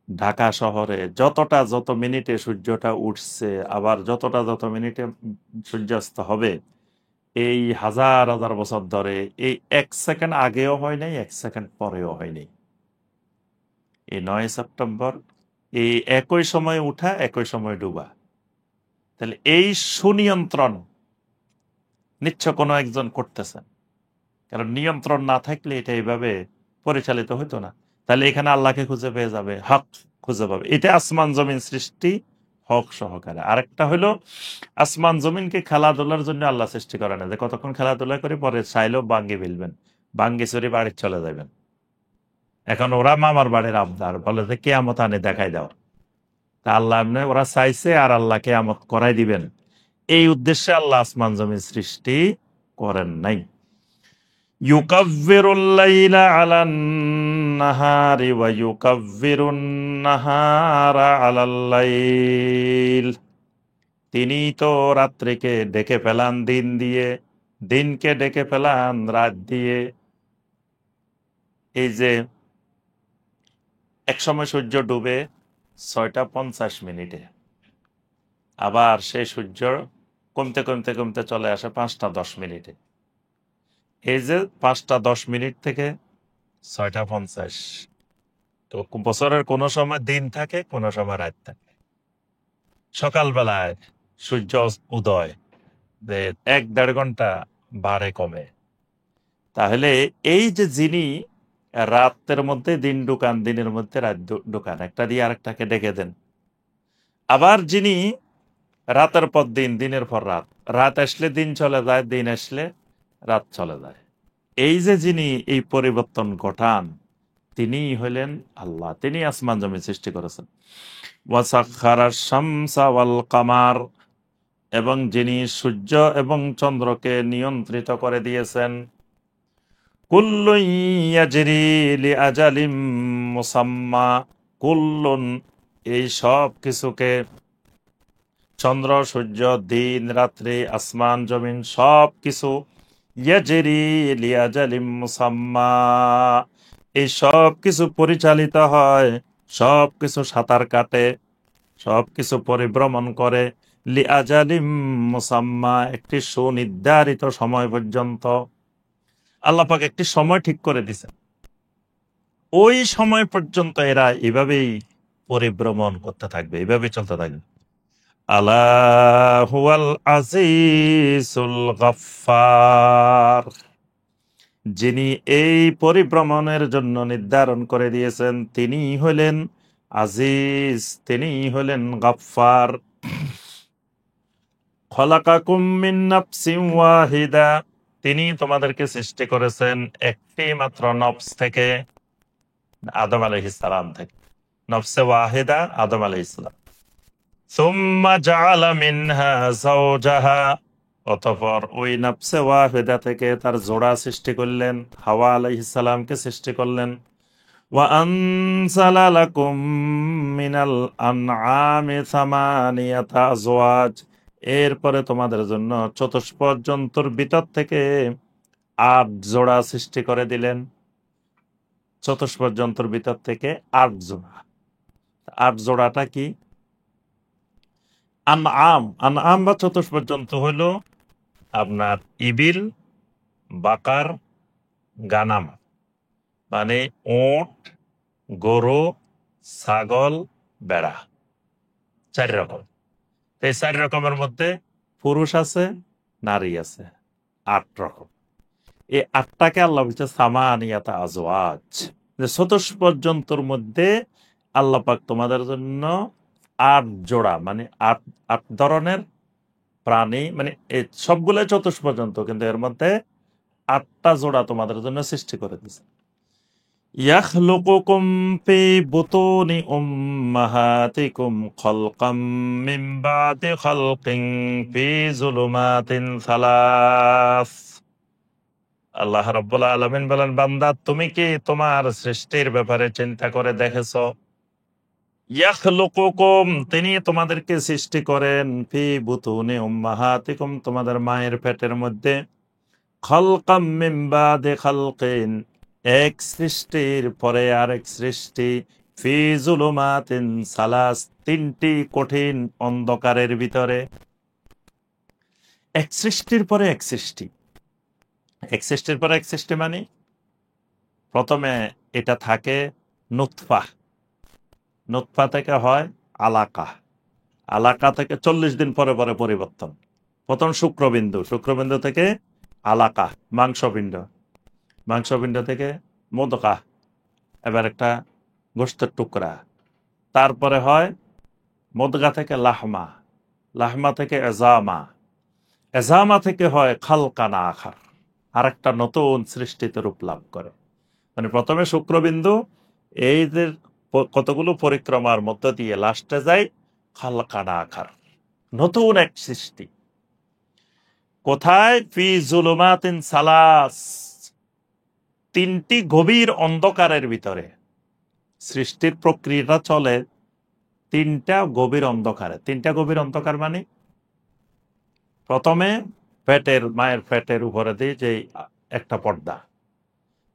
ঢাকা শহরে যত মিনিটে সূর্যটা উঠছে, আবার যত মিনিটে সূর্যাস্ত হবে, এই হাজার হাজার বছর ধরে এই 1 সেকেন্ড আগেও হয় নাই, 1 সেকেন্ড পরেও হয়নি। এই 9 সেপ্টেম্বর এই একই সময় উঠা, একই সময় ডুবা। তাহলে এই সুনিয়ন্ত্রণ নিশ্চয় কোনো একজন করতেছেন, কারণ নিয়ন্ত্রণ না থাকলে এটা এইভাবে পরিচালিত হতো না। তাহলে এখানে আল্লাহকে খুঁজে পেয়ে যাবে, হক খুঁজে পাবে। এটা আসমান জমিন সৃষ্টি হক সহকারে। আরেকটা হলো, আসমান জমিনকে খেলাধুলার জন্য আল্লাহ সৃষ্টি করে না, যে কতক্ষণ খেলাধুলা করে পরে চাইলেও বাঙ্গি ফেলবেন, বাঙ্গি চুরি বাড়ি চলে যাবেন। এখন ওরা মামার বাড়ির আবদার, বলে যে কেয়ামত আনে দেখাই দাও। তা আল্লাহ এমনি ওরা চাইছে, আর আল্লাহ কেয়ামত করাই দিবেন, এই উদ্দেশ্যে আল্লাহ আসমান জমিন সৃষ্টি করেন নাই। ইউকাব্বিরুল লাইলা আলান নাহারি ওয়া ইউকাব্বিরুন নাহারা আলাল লাইল, তিনি তো রাত্রিকে ডেকে ফেলান দিন দিয়ে, দিনকে ডেকে ফেলান রাত দিয়ে। এই যে একসময় সূর্য ডুবে 6টা 50 মিনিটে, আবার সেই সূর্য কমতে কমতে কমতে চলে আসে 5টা 10 মিনিটে। এই যে 5টা 10 মিনিট থেকে 6টা 50। তো বছরের কোনো সময় দিন থাকে, কোনো সময় রাত থাকে। সকালবেলায় সূর্য উদয়, যে 1-1.5 ঘন্টা বাড়ে কমে। তাহলে এই যে যিনি রাতের মধ্যে দিন ঢুকান, দিনের মধ্যে রাত ঢুকান, একটা দিয়ে আরেকটাকে ডেকে দেন। আবার যিনি রাতের পর দিন, দিনের পর রাত, রাত আসলে দিন চলে যায়, দিন আসলে রাত চলে যায়। এই যে যিনি এই পরিবর্তন ঘটান, তিনি হলেন আল্লাহ। তিনি আসমান জমি সৃষ্টি করেছেন। ওয়াসাখারা শামসা ওয়াল কামার, এবং যিনি সূর্য এবং চন্দ্রকে নিয়ন্ত্রিত করে দিয়েছেন। কুল্লুন ইয়াজরি লিআজালিম মুসাম্মা। কুল্লুন, এই সব কিছুকে, চন্দ্র সূর্য দিন রাত্রি আসমান জমিন সব কিছু, ইয়াজরি লিআজালিম মুসাম্মা, এই সব কিছু পরিচালিত হয়, সব কিছু সাঁতার কাটে, সব কিছু পরিভ্রমণ করে, লিআজালিম মুসাম্মা, একটি সুনির্ধারিত সময় পর্যন্ত। আল্লাহ পাক একটি সময় ঠিক করে দিয়েছেন, ওই সময় পর্যন্ত এরা এভাবেই পরিভ্রমণ করতে থাকবে, এভাবেই চলতে থাকবে। আল্লাহ হুয়াল আজিজুল গাফফার, যিনি এই পরিভ্রমণের জন্য নির্ধারণ করে দিয়েছেন, তিনি হলেন আজিজ, তিনি হলেন গাফফার। খলাকাকুম মিন নাফসিন ওয়াহিদা, তিনি তোমাদেরকে সৃষ্টি করেছেন একটি মাত্র নফস থেকে, আদম আলাইহিস সালাম থেকে। নফসে ওয়াহিদা আদম আলাইহিস সালাম। সুম্মা জাআলা মিনহা যাওজাহা, অতঃপর ওই নফসে ওয়াহিদা থেকে তার জোড়া সৃষ্টি করলেন, হাওয়া আলাইহিস সালামকে সৃষ্টি করলেন। ওয়া আনজালা লাকুম মিনাল আনআমি সামানিয়াতা আজওয়াজ, এরপরে তোমাদের জন্য চতুষ্পদ জন্তুর ভিতর থেকে 8 জোড়া সৃষ্টি করে দিলেন। চতুষ্পদ জন্তুর ভিতর থেকে 8 জোড়া। 8 জোড়াটা কি? আনআম, আনআম বা চতুষ্পদ জন্তু হলো আপনার ইবিল, বাকার, গানাম, মানে উট, গরু, ছাগল, বেড়া, 4 রকম। এই 4 রকমের মধ্যে পুরুষ আছে, নারী আছে, 8 রকম। এই 8টাকে আল্লাহ বলছে সামানিয়াতা আজওয়াজ, যে চতুষ্পদ জন্তুর মধ্যে আল্লাহ পাক তোমাদের জন্য 8 জোড়া, মানে 8 ধরনের প্রাণী, মানে এই সবগুলো চতুষ্পদ জন্তু, কিন্তু এর মধ্যে 8টা জোড়া তোমাদের জন্য সৃষ্টি করে দিয়েছে। ইয়াখলুকুকুম ফি বুতুনি উম্মাহাতিকুম খালকাম মিন বাদি খালকিন ফি যুলুমাতিন সালাস। আল্লাহ রাব্বুল আলামিন বলেন, বান্দা তুমি কি তোমার সৃষ্টির ব্যাপারে চিন্তা করে দেখেছো? ইয়াখলুকুকুম, তিনি তোমাদেরকে সৃষ্টি করেন, ফি বুতুনি উম্মাহাতিকুম, তোমাদের মায়ের পেটের মধ্যে, খালকাম মিন বাদি খালকিন, এক সৃষ্টির পরে আরেক সৃষ্টি, ফি যুলুমাতিন সালাস, 3টি কঠিন অন্ধকারের ভিতরে। এক সৃষ্টির পরে এক সৃষ্টি, এক সৃষ্টির পরে এক সৃষ্টি, মানে প্রথমে এটা থাকে নুতফা, নুতফা থেকে হয় আলাকা, আলাকা থেকে 40 দিন পরে পরে পরিবর্তন। প্রথম শুক্রবিন্দু, শুক্রবিন্দু থেকে আলাকা মাংসপিণ্ড, মাংসপিণ্ড থেকে মোদকা, এবার একটা গোশতের টুকরা, তারপরে হয় মোদগা থেকে লাহমা, লাহমা থেকে এজামা, এজামা থেকে হয় খালকানা আখার, আর একটা নতুন সৃষ্টিতে রূপ লাভ করে। মানে প্রথমে শুক্রবিন্দু, এই যে কতগুলো পরিক্রমার মধ্য দিয়ে লাস্টে যায় খালকানা আখার, নতুন এক সৃষ্টি। কোথায়? ফি যুলুমাতিন সালাস, 3টি গভীর অন্ধকারের ভিতরে। সৃষ্টির প্রক্রিয়াটা চলে 3টা গভীর অন্ধকারে। 3টা গভীর অন্ধকার মানে প্রথমে পেটের, মায়ের পেটের উপরে দিয়ে যে একটা পর্দা,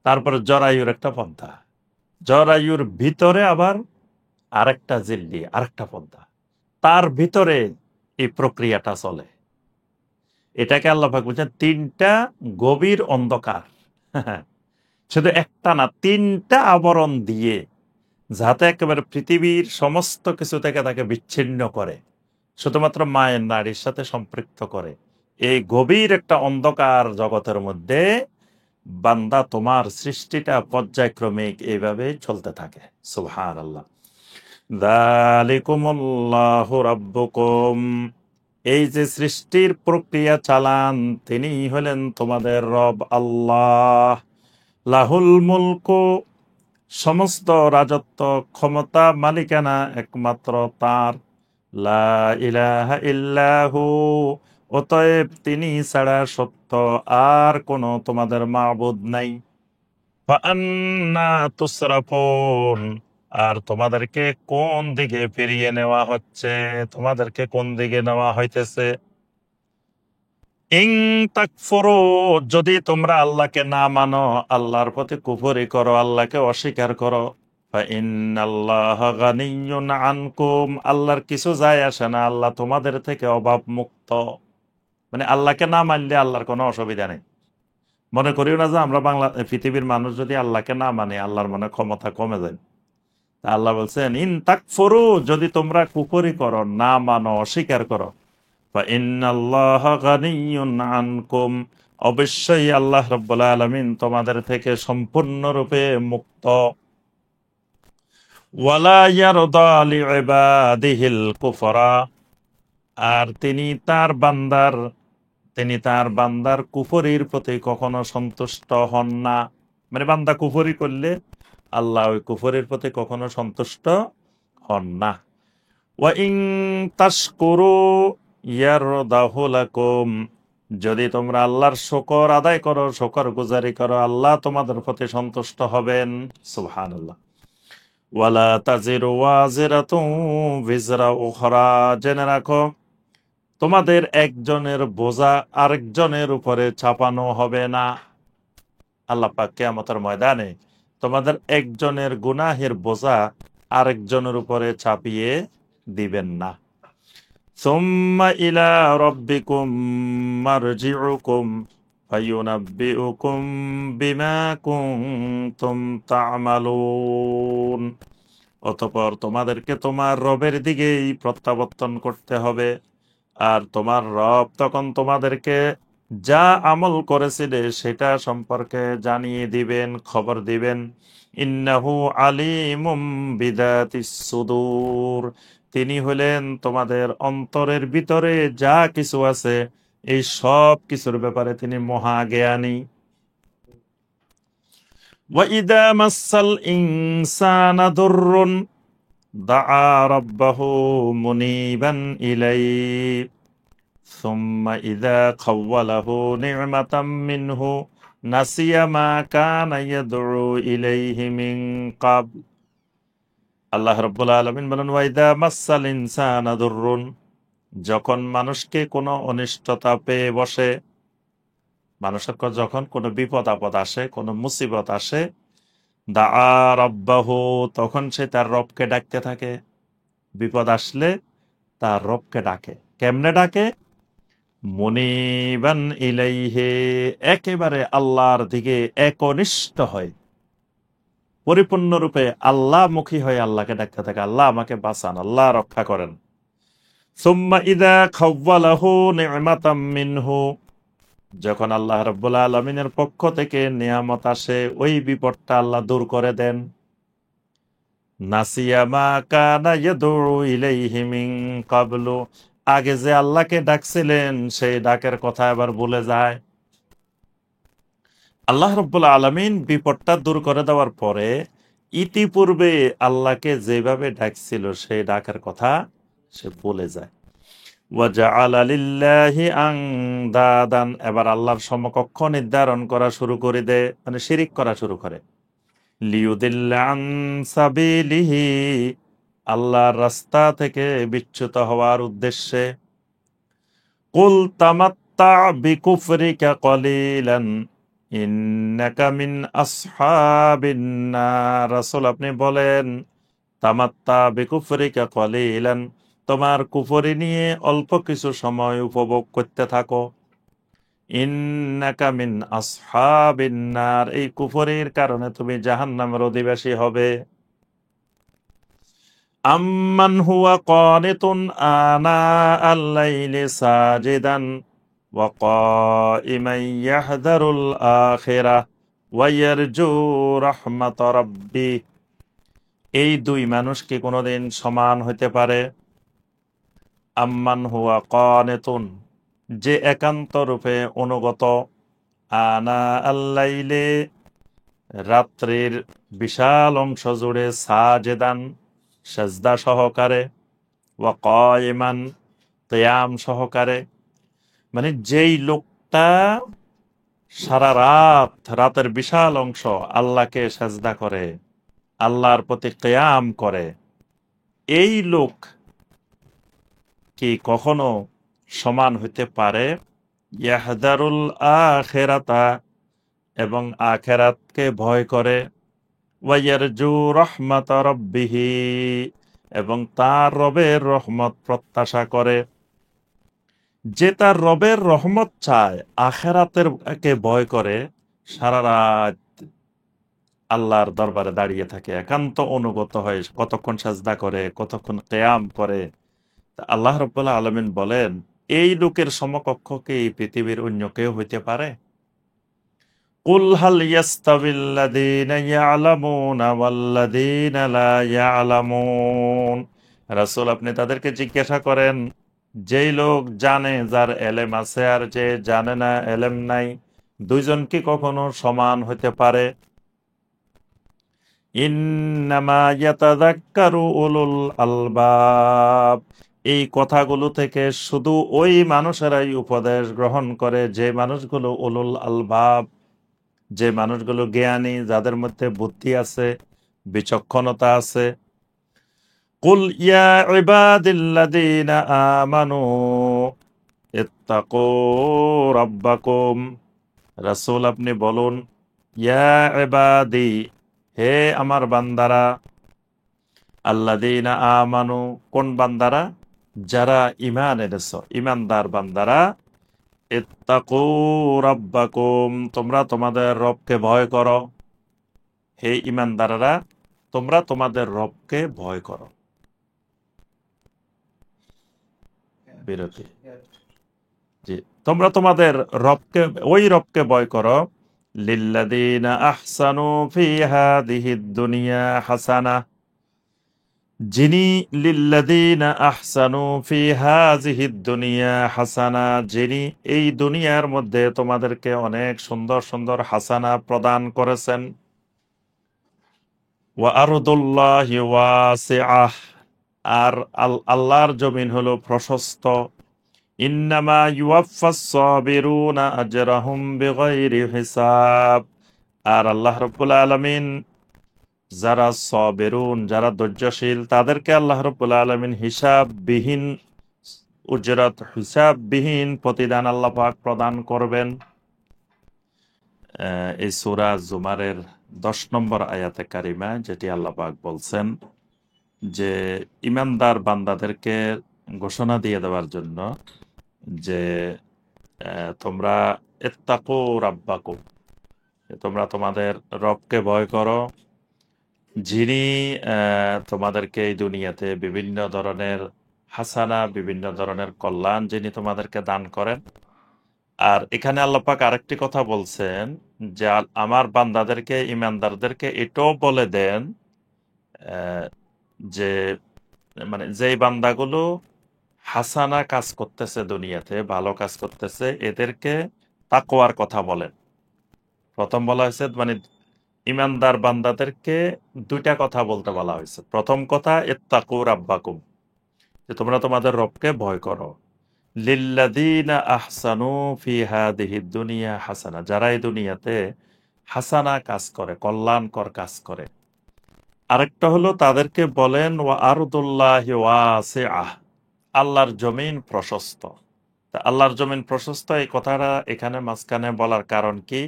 তারপরে জরায়ুর একটা পর্দা, জরায়ুর ভিতরে আবার আরেকটা ঝিল্লি, আরেকটা পর্দা, তার ভিতরে এই প্রক্রিয়াটা চলে। এটাকে আল্লাহ পাক বলছেন 3টা গভীর অন্ধকার। শুধু একটা না, 3টা আবরণ দিয়ে, যাতে একেবারে পৃথিবীর সমস্ত কিছু থেকে তাকে বিচ্ছিন্ন করে, শুধুমাত্র মায়ের নারীর সাথে সম্পৃক্ত করে। এই গভীর একটা অন্ধকার জগতের মধ্যে বান্দা তোমার সৃষ্টিটা পর্যায়ক্রমিক এইভাবে চলতে থাকে। সুবহানাল্লাহ। যালিকুমুল্লাহু রাব্বুকুম, এই যে সৃষ্টির প্রক্রিয়া চালান, তিনি হলেন তোমাদের রব আল্লাহ। লাহুল মুলকু, সমস্ত রাজত্ব, ক্ষমতা, মালিকানা একমাত্র তার। লা ইলাহা ইল্লাহু, অতএব তিনি ছাড়া সত্য আর কোনো তোমাদের মাবুদ নাই। ফাআন্না তুসরাফুন, আর তোমাদেরকে কোন দিকে ফিরিয়ে নেওয়া হচ্ছে, তোমাদেরকে কোন দিকে নেওয়া হইতেছে? ইং তাকফুরু, যদি তোমরা আল্লাহকে না মানো, আল্লাহর প্রতি কুফরি করো, আল্লাহকে অস্বীকার করো, ফাইন্নাল্লাহা গানিয়্যুন আনকুম, আল্লাহর কিছু যায় আসে না, আল্লাহ তোমাদের থেকে অভাব মুক্ত। মানে আল্লাহকে না মানলে আল্লাহর কোনো অসুবিধা নেই। মনে করিও না যে আমরা পৃথিবীর মানুষ যদি আল্লাহকে না মানে আল্লাহর মনে ক্ষমতা কমে যায়। তা আল্লাহ বলছেন, ইন তাকফুরু, যদি তোমরা কুফরি করো, না মানো, অস্বীকার করো, ফাইন্নাল্লাহা গানিয়্যুন আনকুম, অবশ্যই আল্লাহ রাব্বুল আলামিন তোমাদের থেকে সম্পূর্ণরূপে মুক্ত। ওয়ালা ইয়ারদা লিইবাদিহিল কুফরা, আর তিনি তার বান্দার কুফরির প্রতি কখনো সন্তুষ্ট হন না। মানে বান্দা কুফরি করলে আল্লাহ ওই কুফরির প্রতি কখনো সন্তুষ্ট হন না। ওয়া ইন তাশকুরু ইয়ারদাহু লাকুম, যদি তোমরা আল্লাহর শুকর আদায় করো, শুকর গুজারি করো, আল্লাহ তোমাদের প্রতি সন্তুষ্ট হবেন। সুবহানাল্লাহ। ওয়ালা তাজিরু ওয়াজিরাতুন বিজরা উখরা, জেনে রাখো তোমাদের একজনের বোঝা আরেকজনের উপরে চাপানো হবে না। আল্লাহ পাক কিয়ামতের ময়দানে তোমাদের একজনের গুনাহের বোঝা আরেকজনের উপরে চাপিয়ে দিবেন না। সুম্মা ইলা রাব্বিকুম মারজিউকুম ফায়ুনাব্বিউকুম বিমা কুনতুম তা'মালুন, অতঃপর তোমাদেরকে তোমার রবের দিকেই প্রত্যাবর্তন করতে হবে, আর তোমার রব তখন তোমাদেরকে যা আমল করেছিলে সেটা সম্পর্কে জানিয়ে দিবেন, খবর দিবেন। ইন্নাহু আলিমুম বিদাতিস সুদূর, তিনি হলেন তোমাদের অন্তরের ভিতরে যা কিছু আছে এই সব কিছুর ব্যাপারে তিনি মহাজ্ঞানী। ওয়াইদা মাসাল ইনসানা দুররুন দাআ রাব্বাহু মুনিবান ইলাইহি সুম্মা ইযা খাওয়ালাহু নি'মাতাম মিনহু নাসিয়া মা কানা ইয়াদউ ইলাইহি মিন ক্বাবল। আল্লাহ রাব্বুল আলামিন বলেন, ওয়াইদা মাসাল ইনসানা দুররুন, যখন মানুষকে কোনো অনিষ্টতা পেয়ে বসে, মানুষের যখন কোনো বিপদ আপদ আসে, কোনো মুসিবত আসে, দাআ রাব্বাহু, তখন সে তার রবকে ডাকতে থাকে। বিপদ আসলে তার রবকে ডাকে। কেমনে ডাকে? মুনিবান ইলাইহি, একেবারে আল্লাহর দিকে একনিষ্ঠ হয়, পরিপূর্ণরূপে আল্লাহমুখী হয়ে আল্লাহকে ডাকতে থাকে, আল্লাহ আমাকে বাঁচান, আল্লাহ রক্ষা করেন। সুম্মা ইযা খাওয়ালাহু নি'মাতাম মিনহু, যখন আল্লাহ রাব্বুল আলামিনের পক্ষ থেকে নিয়ামত আসে, ওই বিপদটা আল্লাহ দূর করে দেন। নাসিয়া মা কানা ইয়াদউ ইলাইহি মিন ক্বাবলু, আগে যে আল্লাহকে ডাকছিলেন সেই ডাকের কথা আবার ভুলে যায়। আল্লাহ রাব্বুল আলামিন বিপদটা দূর করে দেওয়ার পরে ইতিপূর্বে আল্লাহকে যেভাবে ডাকছিল সেই ডাকের কথা সে ভুলে যায়। ওয়াজআলা লিল্লাহি আনদাদান, এবার আল্লাহর সমকক্ষ নির্ধারণ করা শুরু করে দেয়, মানে শিরিক করা শুরু করে। লিয়ুদিল্লা আন সাবিলিহি, আল্লাহর রাস্তা থেকে বিচ্যুত হওয়ার উদ্দেশ্যে। কুল তামাত্তা বিকুফরিকা কলিলান ইন্নাকা মিন আসহাবিন নার, রাসূল আপনি বলেন, তামাত্তা বিকুফরিকা কলিলান, তোমার কুফরি নিয়ে অল্প কিছু সময় উপভোগ করতে থাকো। ইন্নাকা মিন আসহাবিন নার, এই কুফরের কারণে তুমি জাহান্নামের অধিবাসী হবে। আম্মান হুয়া কানিতুন আনা আল-লাইলি সাজিদান ওয়া কাইমান ইয়াহদারুল আখিরাহ ওয়া ইয়ারজু রাহমাত রাব্বি। এই দুই মানুষ কি কোনোদিন সমান হতে পারে? আম্মান হুয়া কানিতুন, যে একান্ত রূপে অনুগত, আনা আল্লাইলে, রাত্রির বিশাল অংশ জুড়ে, সাজেদান, সেজদা সহকারে, ওয়া কায়িমান, কিয়াম সহকারে। মানে যেই লোকটা সারা রাতের বিশাল অংশ আল্লাহকে সেজদা করে, আল্লাহর প্রতি কিয়াম করে, এই লোক কি কখনো সমান হইতে পারে? ইয়াহদারুল আখিরাতা, এবং আখেরাতকে ভয় করে, ওয়াইয়ারজু রহমাত রব্বিহি, এবং তার রবের রহমত প্রত্যাশা করে। যে তার রবের রহমত চায়, আখেরাতের কে ভয় করে, সারা রাত আল্লাহর দরবারে দাঁড়িয়ে থাকে, একান্ত অনুগত হয়, কতক্ষণ সাজদা করে, কতক্ষণ কিয়াম করে। তা আল্লাহ রাব্বুল আলামিন বলেন, এই লোকের সমকক্ষ কি এই পৃথিবীর অন্য কেউ হইতে পারে? কুল হাল ইয়াস্তাবিল্লাযীনা ইয়ালামুনা ওয়াল্লাযীনা লা ইয়ালামুন। রাসূল, আপনি তাদেরকে জিজ্ঞাসা করেন, যেই লোক জানে, যার এলেম আছে, আর যে জানে না, এলেম নাই, দুইজন কি কখনো সমান হতে পারে? ইন্নামা ইয়াতাযাক্কারু উলুল আলবাব। এই কথাগুলো থেকে শুধু ওই মানুষেরাই উপদেশ গ্রহণ করে যে মানুষগুলো উলুল আলবাব, যে মানুষগুলো জ্ঞানী, যাদের মধ্যে বুদ্ধি আছে, বিচক্ষণতা আছে। কুল ইয়া ইবাদিল্লাযীনা আমানু ইত্তাকু রাব্বাকুম। রাসূল, আপনি বলুন, ইয়া ইবাদি, হে আমার বান্দারা, আল্লাযীনা আমানু, কোন বান্দারা? যারা ঈমান এনেছো, ঈমানদার বান্দারা। ইত্তাকু রাব্বাকুম, তোমরা তোমাদের রবকে ভয় করো। হে ঈমানদাররা, তোমরা তোমাদের রবকে ভয় করো। বিরতি। জি, তোমরা তোমাদের রবকে, ওই রবকে ভয় করো। লিল্লাযীনা আহসানু ফি হাযিহিদ দুনিয়া হাসানা, যিনি, লিল্লাযীনা আহসানু ফি হাযিহিদ দুনিয়া হাসানা, যিনি এই দুনিয়ার মধ্যে তোমাদেরকে অনেক সুন্দর সুন্দর হাসানা প্রদান করেছেন। ওয়া আরদুল্লাহি ওয়াসিআহ, আর আল্লাহর জমিন হলো প্রশস্ত। ইন্নামা ইউওয়াফাস সাবিরুনা আজরাহুম বিগাইরি হিসাব। আর আল্লাহ রাব্বুল আলামিন যারা সাবিরুন, যারা ধৈর্যশীল, তাদেরকে আল্লাহ রাব্বুল আলামিন হিসাববিহীন উজরাত, হিসাববিহীন প্রতিদান আল্লাহ পাক প্রদান করবেন। এই সূরা জুমারের 10 নম্বর আয়াতে কারিমা, যেটি আল্লাহ পাক বলছেন যে ঈমানদার বান্দাদেরকে ঘোষণা দিয়ে দেওয়ার জন্য যে তোমরা ইত্তাকু রাব্বাকুম, তোমরা তোমাদের রবকে ভয় করো, যিনি তোমাদেরকে এই দুনিয়াতে বিভিন্ন ধরনের হাসানা, বিভিন্ন ধরনের কল্যাণ যিনি তোমাদেরকে দান করেন। আর এখানে আল্লাহ পাক আরেকটি কথা বলছেন যে আমার বান্দাদেরকে, ঈমানদারদেরকে এটাও বলে দেন যে, মানে যেই বান্দাগুলো হাসানা কাজ করতেছে, দুনিয়াতে ভালো কাজ করতেছে, এদেরকে তাকওয়ার কথা বলেন। প্রথম বলা হয়েছে, মানে ঈমানদার বান্দাদেরকে দুইটা কথা বলতে বলা হয়েছে। প্রথম কথা, ইত্তাকু রাব্বাকুম, যে তোমরা তোমাদের রবকে ভয় করো। লিল্লাযীনা আহসানু ফি হাযিহিদ দুনিয়া হাসানা, যারা এই দুনিয়াতে হাসানা কাজ করে, কল্যাণকর কাজ করে। আরেকটা হলো, তাদেরকে বলেন ওয়া আরদুল্লাহি ওয়াসিআহ, আল্লাহর জমিন প্রশস্ত। তা আল্লাহর জমিন প্রশস্ত, এই কথাটা এখানে মাঝখানে বলার কারণ কি?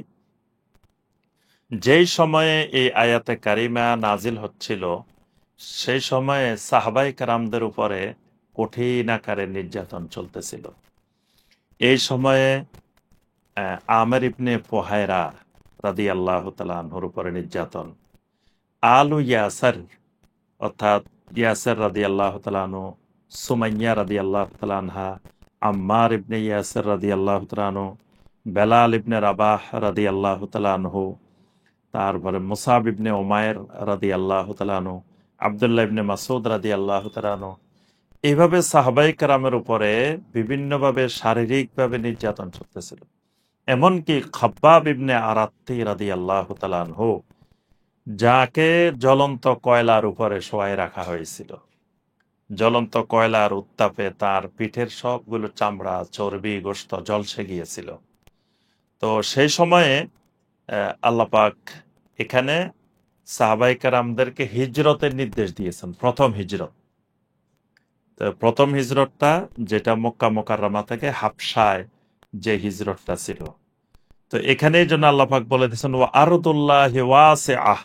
যেই সময়ে এই আয়াতে কারিমা নাজিল হচ্ছিল, সেই সময়ে সাহাবাই কেরামদের উপরে কঠিন আকারে নির্যাতন চলতেছিল। এই সময়ে আমের ইবনে ফুহায়রা রাদিয়াল্লাহু তাআলা আনহুর উপরে নির্যাতন, আলু ইয়াসার অর্থাৎ ইয়াসার রাদিয়াল্লাহু তাআলা আনহু, সুমাইয়া রাদিয়াল্লাহু তাআলা আনহা, আম্মার ইবনে ইয়াসার রাদিয়াল্লাহু তাআলা আনহু, বেলাল ইবনে রাবাহ রাদিয়াল্লাহু তাআলা আনহু, তারপরে মুসাব ইবনে উমায়ের রাদিয়াল্লাহু তাআলা আনহু, আব্দুল্লাহ ইবনে মাসউদ রাদিয়াল্লাহু তাআলা আনহু, এইভাবে সাহাবায়ে কেরামের উপরে বিভিন্নভাবে শারীরিকভাবে নির্যাতন চলতেছিল। এমনকি খাব্বাব ইবনে আরাত্তি রাদিয়াল্লাহু তাআলা আনহু, যাকে জ্বলন্ত কয়লার উপরে শোয়ায় রাখা হয়েছিল, জ্বলন্ত কয়লার উত্তাপে তার পিঠের সবগুলো চামড়া, চর্বি, গোশত ঝলসে গিয়েছিল। তো সেই সময়ে আল্লাহ পাক এখানে সাহাবায়ে কেরামদেরকে হিজরতের নির্দেশ দিয়েছেন, প্রথম হিজরত। তো প্রথম হিজরতটা যেটা মক্কা মুকাররমা থেকে হাবশায় যে হিজরতটা ছিল, তো এখানে এই জন্য আল্লাহ পাক বলে দিয়েছেন ওয়া আরদুল্লাহি ওয়াসিআহ,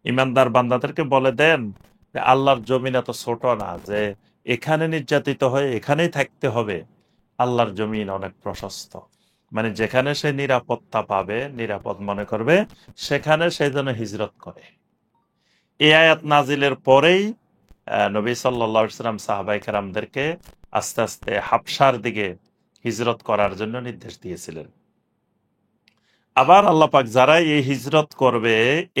ইমানদার বান্দাদেরকে বলে দেন যে আল্লাহর জমিন এত ছোট না যে এখানে নির্যাতিত হয়ে এখানেই থাকতে হবে। আল্লাহর জমিন অনেক প্রশস্ত, মানে যেখানে সে নিরাপত্তা পাবে, নিরাপদ মনে করবে, সেখানে সে যেন হিজরত করে। এই আয়াত নাজিলের পরেই নবী সাল্লাল্লাহু আলাইহি ওয়াসাল্লাম সাহাবায়ে কেরামদেরকে আস্তে আস্তে হাবশার দিকে হিজরত করার জন্য নির্দেশ দিয়েছিলেন। আবার আল্লাহ পাক যারা এই হিজরত করবে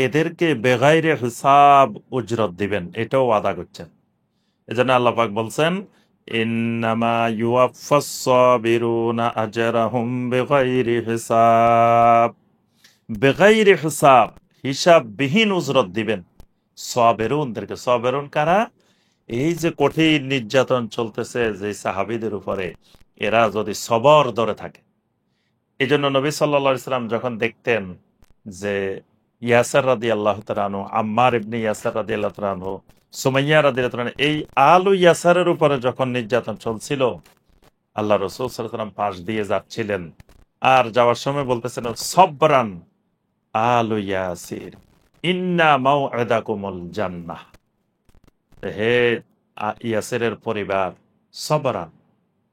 এদেরকে বেগাইরে হিসাব উজরত দিবেন, এটাও ওয়াদা করছেন। এজন্য আল্লাহ পাক বলছেন ইন্নামা ইউওয়াফাস সাবিরুনা আজরাহুম বিগাইরি হিসাব, বেগাইরে হিসাব, হিসাববিহীন উজরত দিবেন সাবিরুনদেরকে। সাবিরুন কারা? এই যে কঠিন নির্যাতন চলতেছে যে সাহাবীদের উপরে, এরা যদি সবর ধরে থাকে। এই জন্য নবী সাল্লাল্লাহু আলাইহি সাল্লাম যখন দেখতেন যে ইয়াসার রাদিয়াল্লাহু তাআলা আনহু, আম্মার ইবনে ইয়াসার রাদিয়াল্লাহু তাআলা আনহু, সুমাইয়া রাদিয়াল্লাহু তাআলা আনহা, এই আলু ইয়াসারের উপরে যখন নির্যাতন চলছিল, আল্লাহ রাসূল সাল্লাল্লাহু আলাইহি সাল্লাম পাশ দিয়ে যাচ্ছিলেন, আর যাওয়ার সময় বলতেছেন সবরান আলু ইয়াসির ইন্না মাউইদাকুমুল জান্নাহ, হে ইয়াসিরের পরিবার, সবরান,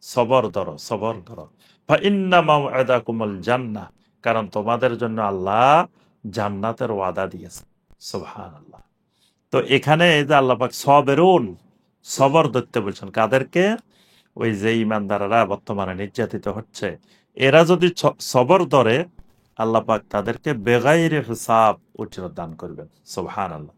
সবর ধরো, সবর ধরো, ফাইন্না মাউইদাকুমুল জান্নাহ, কারণ তোমাদের জন্য আল্লাহ জান্নাতের ওয়াদা দিয়েছে। সুবহানাল্লাহ। তো এখানে এই যে আল্লাহ পাক সাবিরুন, সবর ধরতে বলছেন কাদেরকে? ওই যে ইমানদাররা বর্তমানে নির্যাতিত হচ্ছে, এরা যদি সবর ধরে আল্লাহ পাক তাদেরকে বেগাইরে হিসাব উজরত দান করবেন। সুবহানাল্লাহ।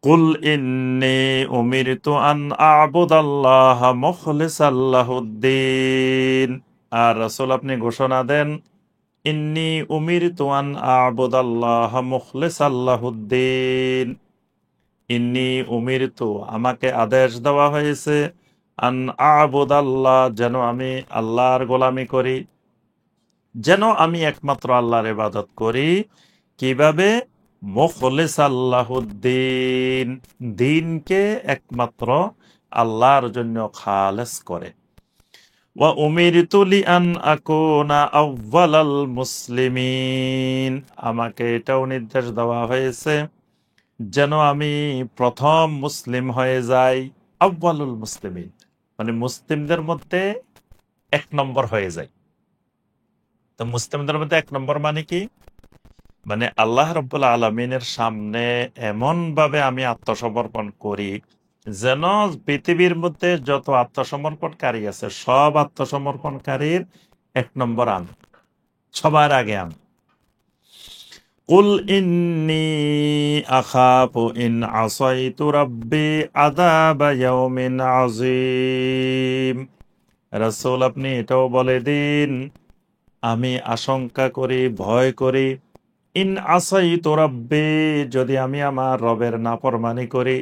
কুল ইন্নী উমিরতু আন আ'বুদাল্লাহা মুখলিসাল লাহুদ্দিন, আর রাসূল আপনি ঘোষণা দেন ইন্নী উমিরতু আন আ'বুদাল্লাহা মুখলিসাল লাহুদ্দিন, ইন্নী উমিরতু, আমাকে আদেশ দেওয়া হয়েছে, আন আ'বুদাল্লাহ, যেন আমি আল্লাহর গোলামি করি, যেন আমি একমাত্র আল্লাহর ইবাদত করি। কিভাবে? মুখলিসাল লাহুদ্দিন, দ্বীনকে একমাত্র আল্লাহর জন্য খালেস করে। ওয়া উমিরতু লিআন আকুনা আউওয়ালাল মুসলিমিন, আমাকে এটাও নির্দেশ দেওয়া হয়েছে যেন আমি প্রথম মুসলিম হয়ে যাই। আউওয়ালুল মুসলিমিন মানে মুসলিমদের মধ্যে এক নম্বর হয়ে যাই। তো মুসলিমদের মধ্যে এক নম্বর মানে কি? মানে আল্লাহ রাব্বুল আলামিনের সামনে এমন ভাবে আমি আত্মসমর্পণ করি যেন পৃথিবীর মধ্যে যত আত্মসমর্পণকারী আছে সব আত্মসমর্পণকারীর এক নম্বর আমি, সবার আগে আমি। কুল ইন্নী আখাফু ইন আসাইতু রাব্বি আযাবা ইয়াউমিন আযীম, রাসূল আপনি এটাও বলে দিন আমি আশঙ্কা করি, ভয় করি, ইন আসাইতু রাব্বি, যদি আমি আমার রবের নাফরমানি করি,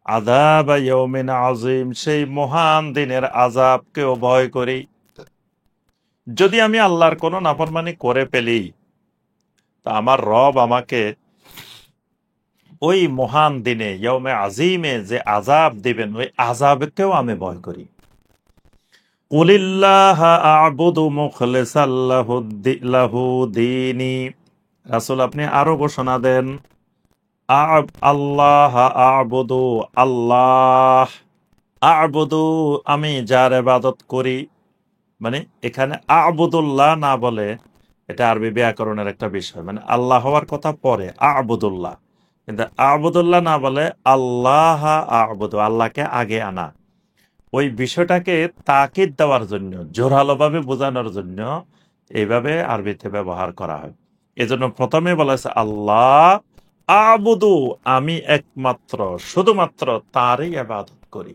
আযাবা ইয়াউমিন আযীম, সেই মহান দিনের আযাবকেও ভয় করি। যদি আমি আল্লাহর কোনো নাফরমানি করে ফেলি তা আমার রব আমাকে ওই মহান দিনে ইয়াউমে আযীমে যে আযাব দিবেন, ওই আযাবকেও আমি ভয় করি। কুলিল্লাহা আ'বুদু মুখলিসাল লাহু দীনি, রাসূল আপনি আরো ঘোষণা দেন আল্লাহ আ'বুদু, আল্লাহ, আ'বুদু আমি যার ইবাদত করি, মানে এখানে আবুদুল্লাহ না বলে, এটা আরবি ব্যাকরণের একটা বিষয়, মানে আল্লাহ হওয়ার কথা পরে আবুদুল্লাহ, কিন্তু আবুদুল্লাহ না বলে আল্লাহ আবুদু, আল্লাহকে আগে আনা। ওই বিষয়টাকে তাকিদ দেওয়ার জন্য, জোরালোভাবে বোঝানোর জন্য এইভাবে আরবিতে ব্যবহার করা হয়। এজন্য প্রথমে বলা হয়েছে আল্লাহ আবুদু, আমি একমাত্র শুধুমাত্র তারই ইবাদত করি।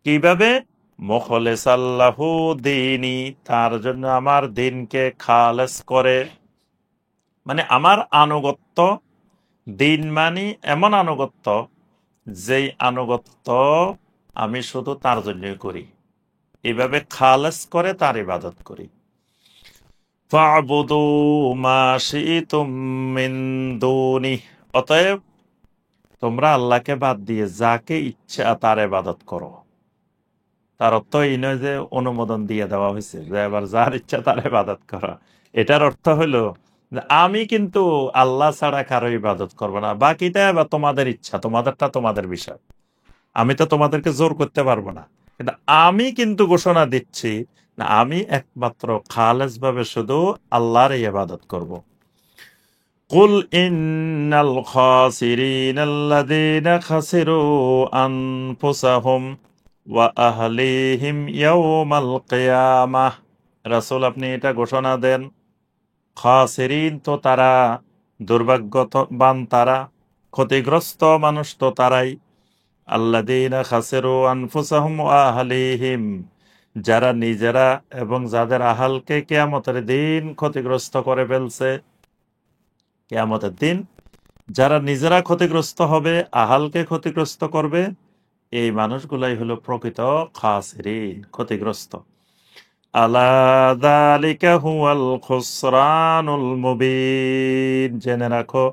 কিভাবে? মুখলিসাল্লাহু দীনি, তার জন্য আমার দিনকে খালেস করে, মানে আমার আনুগত্য, দিন মানে এমন আনুগত্য যেই আনুগত্য আমি শুধু তার জন্যই করি, এইভাবে খালেস করে তার ইবাদত করি। ফা'বুদু মা শি'তুম মিন দুনিহ, অতএব তোমরা আল্লাহকে বাদ দিয়ে যাকে ইচ্ছা তার ইবাদত করো। তার অর্থ এই নয় যে অনুমোদন দিয়ে দেওয়া হয়েছে যে এবার যার ইচ্ছা তার ইবাদত করা। এটার অর্থ হলো যে আমি কিন্তু আল্লাহ ছাড়া কারো ইবাদত করবো না, বাকিটা এবার তোমাদের ইচ্ছা, তোমাদেরটা তোমাদের বিষয়, আমি তো তোমাদেরকে জোর করতে পারবো না। কিন্তু আমি কিন্তু ঘোষণা দিচ্ছি না, আমি একমাত্র খালেস ভাবে শুধু আল্লাহর ইবাদত করব। কুল ইন্নাল খাসিরিনাল্লাযীনা খাসিরু আনফুসাহুম ওয়া আহলিহিম ইয়াওমাল কিয়ামাহ, রাসূল আপনি এটা ঘোষণা দেন, খাসিরিন তো তারা, দুর্ভাগ্যবান তারা, ক্ষতিগ্রস্ত মানুষ তো তারাই, আল্লাযীনা খাসিরু আনফুসাহুম ওয়া আহলিহিম, যারা নিজেরা এবং যাদের আহালকে কিয়ামতের দিন ক্ষতিগ্রস্ত করে ফেলছে। কিয়ামতের দিন যারা নিজেরা ক্ষতিগ্রস্ত হবে, আহালকে ক্ষতিগ্রস্ত করবে, এই মানুষগুলাই হলো প্রকৃত খাসিরিন, ক্ষতিগ্রস্ত। আলা যালিকা হুয়াল খুসরানুল মুবিন, জেনে রাখো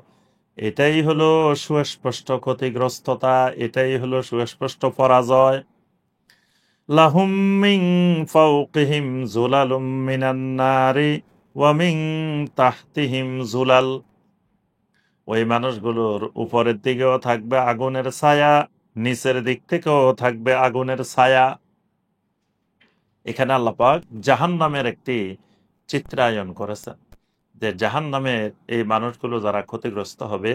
এটাই হলো সুস্পষ্ট ক্ষতিগ্রস্ততা, এটাই হলো সুস্পষ্ট পরাজয়। লাহুম মিন ফাওকিহিম যুলালুম মিনান নারি ওয়া মিন তাহতিহিম যুলাল, ওই মানুষগুলোর উপরের দিকেও থাকবে আগুনের ছায়া, নিচের দিক থেকেও থাকবে আগুনের ছায়া। এখানে আল্লাহ পাক জাহান্নামের একটি চিত্রায়ন করেছেন, যে জাহান্নামের এই মানুষগুলো যারা ক্ষতিগ্রস্ত হবে,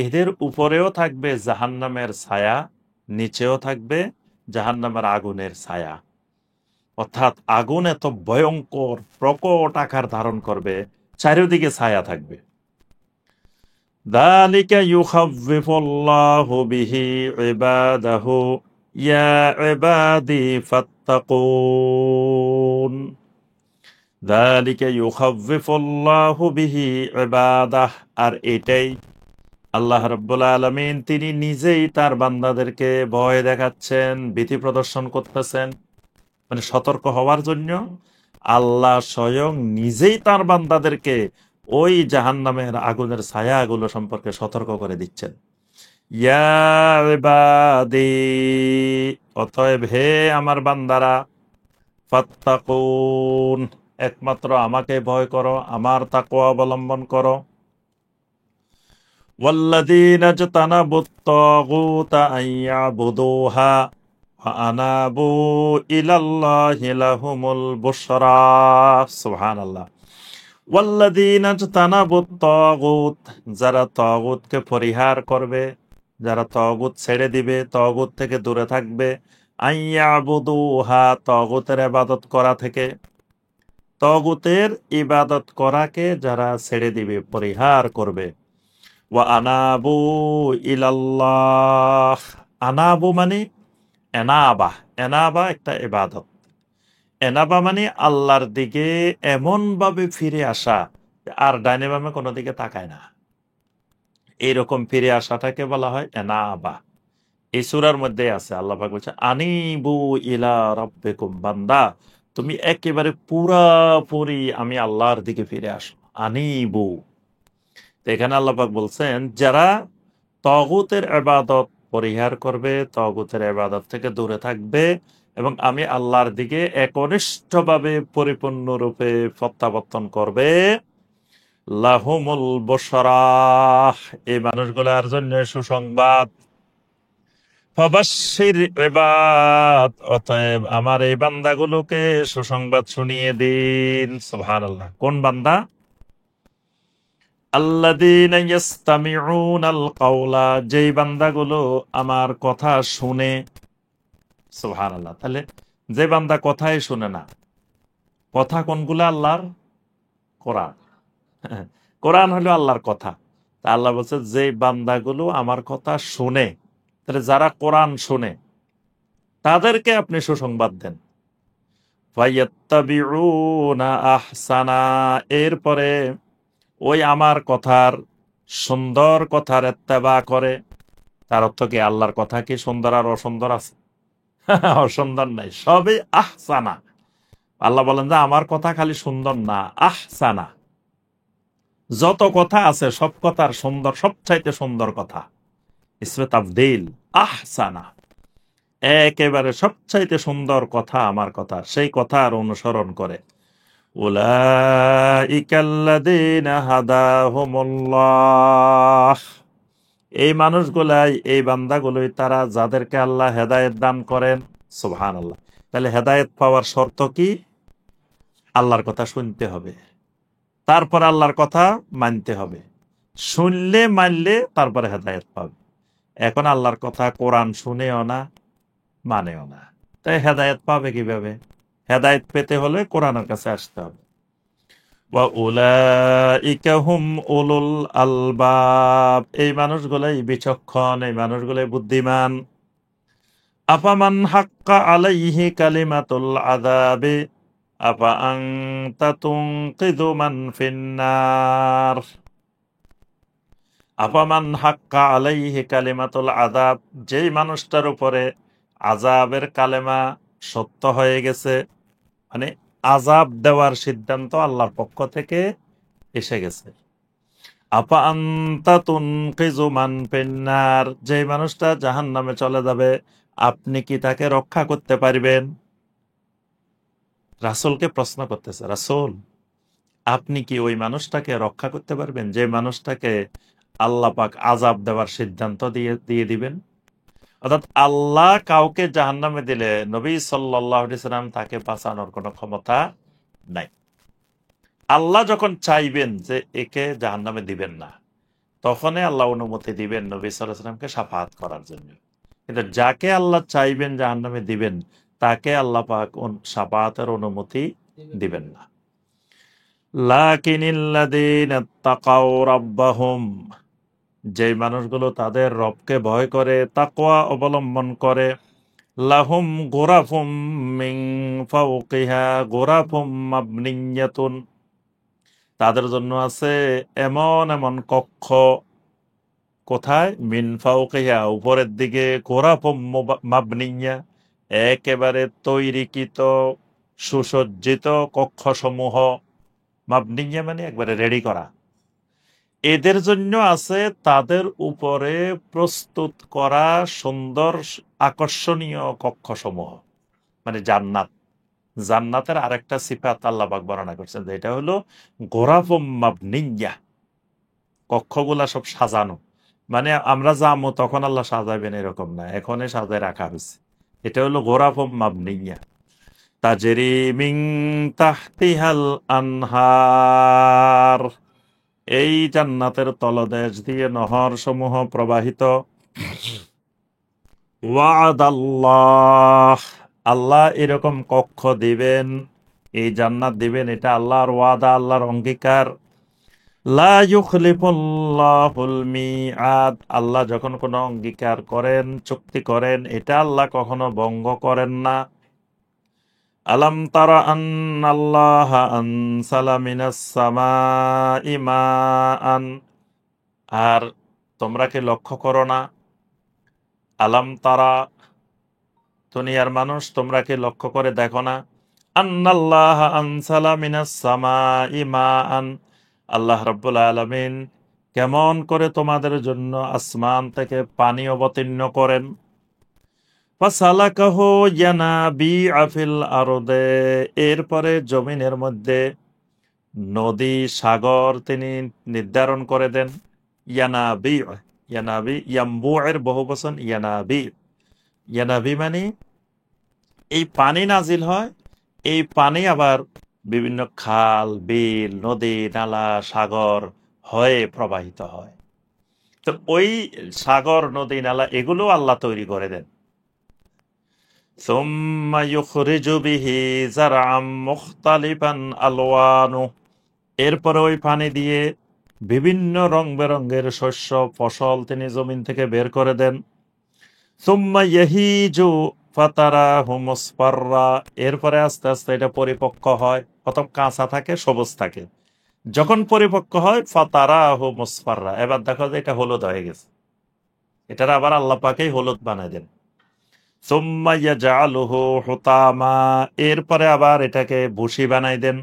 এদের উপরেও থাকবে জাহান্নামের ছায়া, নিচেও থাকবে জাহান্নামের আগুনের ছায়া। অর্থাৎ আগুন এত ভয়ঙ্কর প্রকট আকার ধারণ করবে, চারিদিকে ছায়া থাকবে। যালিকা ইউখাউযিফুল্লাহু বিহি ইবাদাহু ইয়া ইবাদি ফাত্তাকুন, যালিকা ইউখাউযিফুল্লাহু বিহি ইবাদাহ, আর এটাই আল্লাহ রাব্বুল আলামিন তিনি নিজেই তার বান্দাদেরকে ভয় দেখাচ্ছেন, ভীতি প্রদর্শন করতেছেন, মানে সতর্ক হওয়ার জন্য আল্লাহ স্বয়ং নিজেই তার বান্দাদেরকে ওই জাহান্নামের আগুনের ছায়াগুলো সম্পর্কে সতর্ক করে দিচ্ছেন। ইয়া ইবাদি, অতএব হে আমার বান্দারা, ফাত্তাকুন, একমাত্র আমাকে ভয় করো, আমার তাকওয়া অবলম্বন করো। ওয়াল্লাযীনা ইজতানাবুত তাগুতা আন ইয়াবুদুহা ওয়া আনাবু ইলাল্লাহি লাহুমুল বুশরা, সুবহানাল্লাহ। ওয়াল্লাযীনা ইজতানাবুত তাগুত, যারা তাগুতকে পরিহার করবে, যারা তাগুত ছেড়ে দিবে, তাগুত থেকে দূরে থাকবে, আন ইয়াবুদুহা, তাগুতের ইবাদত করা থেকে, তাগুতের ইবাদত করাকে যারা ছেড়ে দিবে, পরিহার করবে। ওয়া আনাবু ইলাল্লাহ, আনাবু মানে এনাবা, এনাবা একটা ইবাদত, এনাবা মানে আল্লাহর দিকে এমন ভাবে ফিরে আসা আর ডাইনে বামে কোনো দিকে তাকায় না, এইরকম ফিরে আসাটাকে বলা হয় এনাবা। এই সূরার মধ্যে আছে, আল্লাহ পাক বলছে আনিবু ইলা রাব্বিকুম, বান্দা তুমি একেবারে পুরাপুরি আমি আল্লাহর দিকে ফিরে আসো, আনিবু। তো এখানে আল্লাহ পাক বলছেন যারা তাগুতের ইবাদত পরিহার করবে, তাগুতের ইবাদত থেকে দূরে থাকবে এবং আমি আল্লাহর দিকে একনিষ্ঠভাবে পরিপূর্ণরূপে প্রত্যাবর্তন করবে, লাহুমুল বুশরা, এই মানুষগুলোর জন্য সুসংবাদ। ফাবাশশির ইবাদ, অতএব আমার এই বান্দাগুলোকে সুসংবাদ শুনিয়ে দিন। সুবহানাল্লাহ। কোন বান্দা? আল্লাযীনা ইয়াসতামিউনাল কাওলা, যেই বান্দাগুলো আমার কথা শুনে। সুবহানাল্লাহ। তাহলে যে বান্দা কথাই শুনে না, কথা কোনগুলো? আল্লাহর কোরআন। কোরআন হলো আল্লাহর কথা। তা আল্লাহ বলছে যে বান্দাগুলো আমার কথা শুনে, তাহলে যারা কোরআন শুনে তাদেরকে আপনি সুসংবাদ দেন। ফায়াত্তাবিউনা আহসানা, এরপরে ওই আমার কথার সুন্দর কথার ইত্তেবা করে। তার অর্থ কি আল্লাহর কথা কি সুন্দর আর অসুন্দর আছে? অসুন্দর নাই, সবই আহসানা। আল্লাহ বলেন যে আমার কথা খালি সুন্দর না, আহসানা। যত কথা আছে সব কথার সুন্দর, সবচাইতে সুন্দর কথা। ইসমে তাফদীল, আহসানা। একেবারে সবচাইতে সুন্দর কথা আমার কথা, সেই কথার অনুসরণ করে। উলাইকাল্লাযীনা হাদাহুমুল্লাহ, এই মানুষগুলাই, এই বান্দাগুলোই তারা যাদেরকে আল্লাহ হেদায়েত দান করেন। সুবহানাল্লাহ। তাহলে হেদায়েত পাওয়ার শর্ত কি? আল্লাহর কথা শুনতে হবে, তারপর আল্লাহর কথা মানতে হবে। শুনলে মানলে তারপরে হেদায়েত পাবে। এখন আল্লাহর কথা কোরআন শুনেও না, মানেও না, তাই হেদায়েত পাবে কিভাবে? হেদায়েত পেতে হলে কোরআনের কাছে আসতে হবে। ওয়া উলাইকা হুম উলুল আলবাব, এই মানুষগুলাই বিচক্ষণ, এই গুলাই বুদ্ধিমান। আফামান হাক্কা আলাইহি কালিমাতুল আযাবি আফা আনতা তুনকিযু মান ফিন্নার। আফামান হাক্কা আলাইহি কালিমাতুল আযাব, যেই মানুষটার উপরে আযাবের কালেমা সত্য হয়ে গেছে, মানে আযাব দেওয়ার সিদ্ধান্ত আল্লাহর পক্ষ থেকে এসে গেছে। আপা আনতা তুনকিযু মান ফিন্নার, যে মানুষটা জাহান্নামে চলে যাবে, আপনি কি তাকে রক্ষা করতে পারবেন? রাসূলকে প্রশ্ন করতেছে, রাসূল আপনি কি ওই মানুষটাকে রক্ষা করতে পারবেন যে মানুষটাকে আল্লাহ পাক আযাব দেওয়ার সিদ্ধান্ত দিয়ে দিবেন? অর্থাৎ আল্লাহ কাউকে জাহান্নামে দিলে নবী সাল্লাল্লাহু আলাইহি সাল্লাম তাকে বাঁচানোর কোনো ক্ষমতা নাই। আল্লাহ যখন চাইবেন যে একে জাহান্নামে দিবেন না, তখনই আল্লাহ অনুমতি দিবেন নবী সাল্লাল্লাহু আলাইহি সাল্লামকে শাফাআত করার জন্য। কিন্তু যাকে আল্লাহ চাইবেন জাহান্নামে দিবেন, তাকে আল্লাহ পাক শাফাআতের অনুমতি দিবেন না। লাকিনিল্লাযীনা তাকাউ রাব্বাহুম, যে মানুষগুলো তাদের রবকে ভয় করে, তাকওয়া অবলম্বন করে, লাহুম গুরাফুম মিন ফাওকিহা গুরাফুম মাবনিয়াতুন, তাদের জন্য আছে এমন এমন কক্ষ। কোথায়? মিন ফাওকিহা, উপরের দিকে, গুরাফুম মাবনিয়া, একেবারে তৈরিকৃত সুসজ্জিত কক্ষসমূহ। মাবনিয়া মানে একবারে রেডি করা। এদের জন্য আছে তাদের উপরে প্রস্তুত করা সুন্দর আকর্ষণীয় কক্ষসমূহ, মানে জান্নাত। জান্নাতের আরেকটা সিফাত আল্লাহ পাক বর্ণনা করছেন, যে এটা হলো গোরাফুম মাবনিয়া, কক্ষগুলা সব সাজানো। মানে আমরা যাবো তখন আল্লাহ সাজাবেন এরকম না, এখনই সাজায় রাখা হয়েছে। এটা হলো গোরাফুম মাবনিয়া। তাজরি মিন তাহতিহাল আনহার, এই জান্নাতের তলদেশ দিয়ে নহর সমূহ প্রবাহিত। ওয়াদাল্লাহ, আল্লাহ এরকম কক্ষ দিবেন, এই জান্নাত দিবেন, এটা আল্লাহর ওয়াদা, আল্লাহর অঙ্গীকার। লা ইউখলিফুল্লাহুল মিআদ, আল্লাহ যখন কোনো অঙ্গীকার করেন, চুক্তি করেন, এটা আল্লাহ কখনো ভঙ্গ করেন না। আলাম তারা আন্নাল্লাহা আনসালা মিনাস সামাই মাআন, আর তোমরা কি লক্ষ্য করো না? আলাম তারা, দুনিয়ার মানুষ, তোমরা কি লক্ষ্য করে দেখো না? আন্নাল্লাহা আনসালা মিনাস সামাই মাআন, আল্লাহ রাব্বুল আলামিন কেমন করে তোমাদের জন্য আসমান থেকে পানি অবতীর্ণ করেন। ফাসালাকাহু ইয়ানাবিআ ফিল আরদে, এরপরে জমিনের মধ্যে নদী সাগর তিনি নির্ধারণ করে দেন। ইয়ানাবি, ইয়ানাবি ইয়াম্বু এর বহুবচন ইয়ানাবি, ইয়ানাবি মানে এই পানি নাজিল হয়, এই পানি আবার বিভিন্ন খাল, বিল, নদী, নালা, সাগর হয়ে প্রবাহিত হয়। তো ওই সাগর, নদী, নালা এগুলো আল্লাহ তৈরি করে দেন। সুম্মা ইউখরিজু বিহি যারআম মুখতালিফান আলওয়ানু, এরপরে ওই পানি দিয়ে বিভিন্ন রং বেরঙের শস্য ফসল তিনি জমিন থেকে বের করে দেন। সুম্মা ইয়াহিজু ফাতারাহু মুসফাররা, এরপরে আস্তে আস্তে এটা পরিপক্ক হয়। প্রথম কাঁচা থাকে, সবুজ থাকে, যখন পরিপক্ক হয় ফাতারাহু মুসফাররা, এবার দেখো যে এটা হলুদ হয়ে গেছে, এটার আবার আল্লাহ পাকেই হলুদ বানায় দেন। সুম্মা ইয়াজআলুহু হুতামা, এরপরে আবার এটাকে ভুসি বানাই দেন।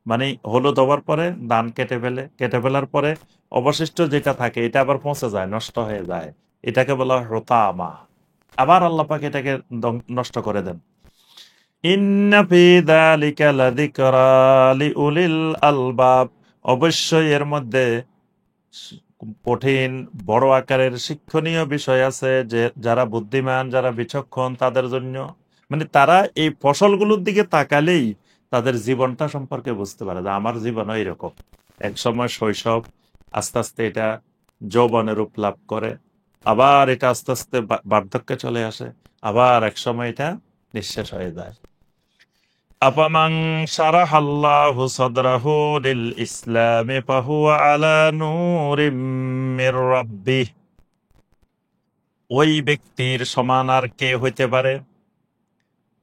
মানে হলুদ হওয়ার পরে ধান কেটে ফেলার পরে অবশিষ্ট যেটা থাকে এটা আবার পচে যায়, নষ্ট হয়ে যায়, এটাকে বলা হয় হুতামা। আবার আল্লাহ পাক এটাকে নষ্ট করে দেন। ইন্না ফি যালিকা লাযিকরা লিউলিল আলবাব, অবশ্যই এর মধ্যে কঠিন বড় আকারের শিক্ষণীয় বিষয় আছে, যে যারা বুদ্ধিমান, যারা বিচক্ষণ তাদের জন্য। মানে তারা এই ফসলগুলোর দিকে তাকালেই তাদের জীবনটা সম্পর্কে বুঝতে পারে যে আমার জীবনও এরকম। এক সময় শৈশব, আস্তে আস্তে এটা যৌবনে রূপ লাভ করে, আবার এটা আস্তে আস্তে বার্ধক্যে চলে আসে, আবার এক সময় এটা নিঃশেষ হয়ে যায়। আপামাং শারাহাল্লাহু সাদরাহু লিল ইসলামি ফাহুয়া আলা নূরিম মির রাব্বিহ, ওই ব্যক্তির সমান আর কে হইতে পারে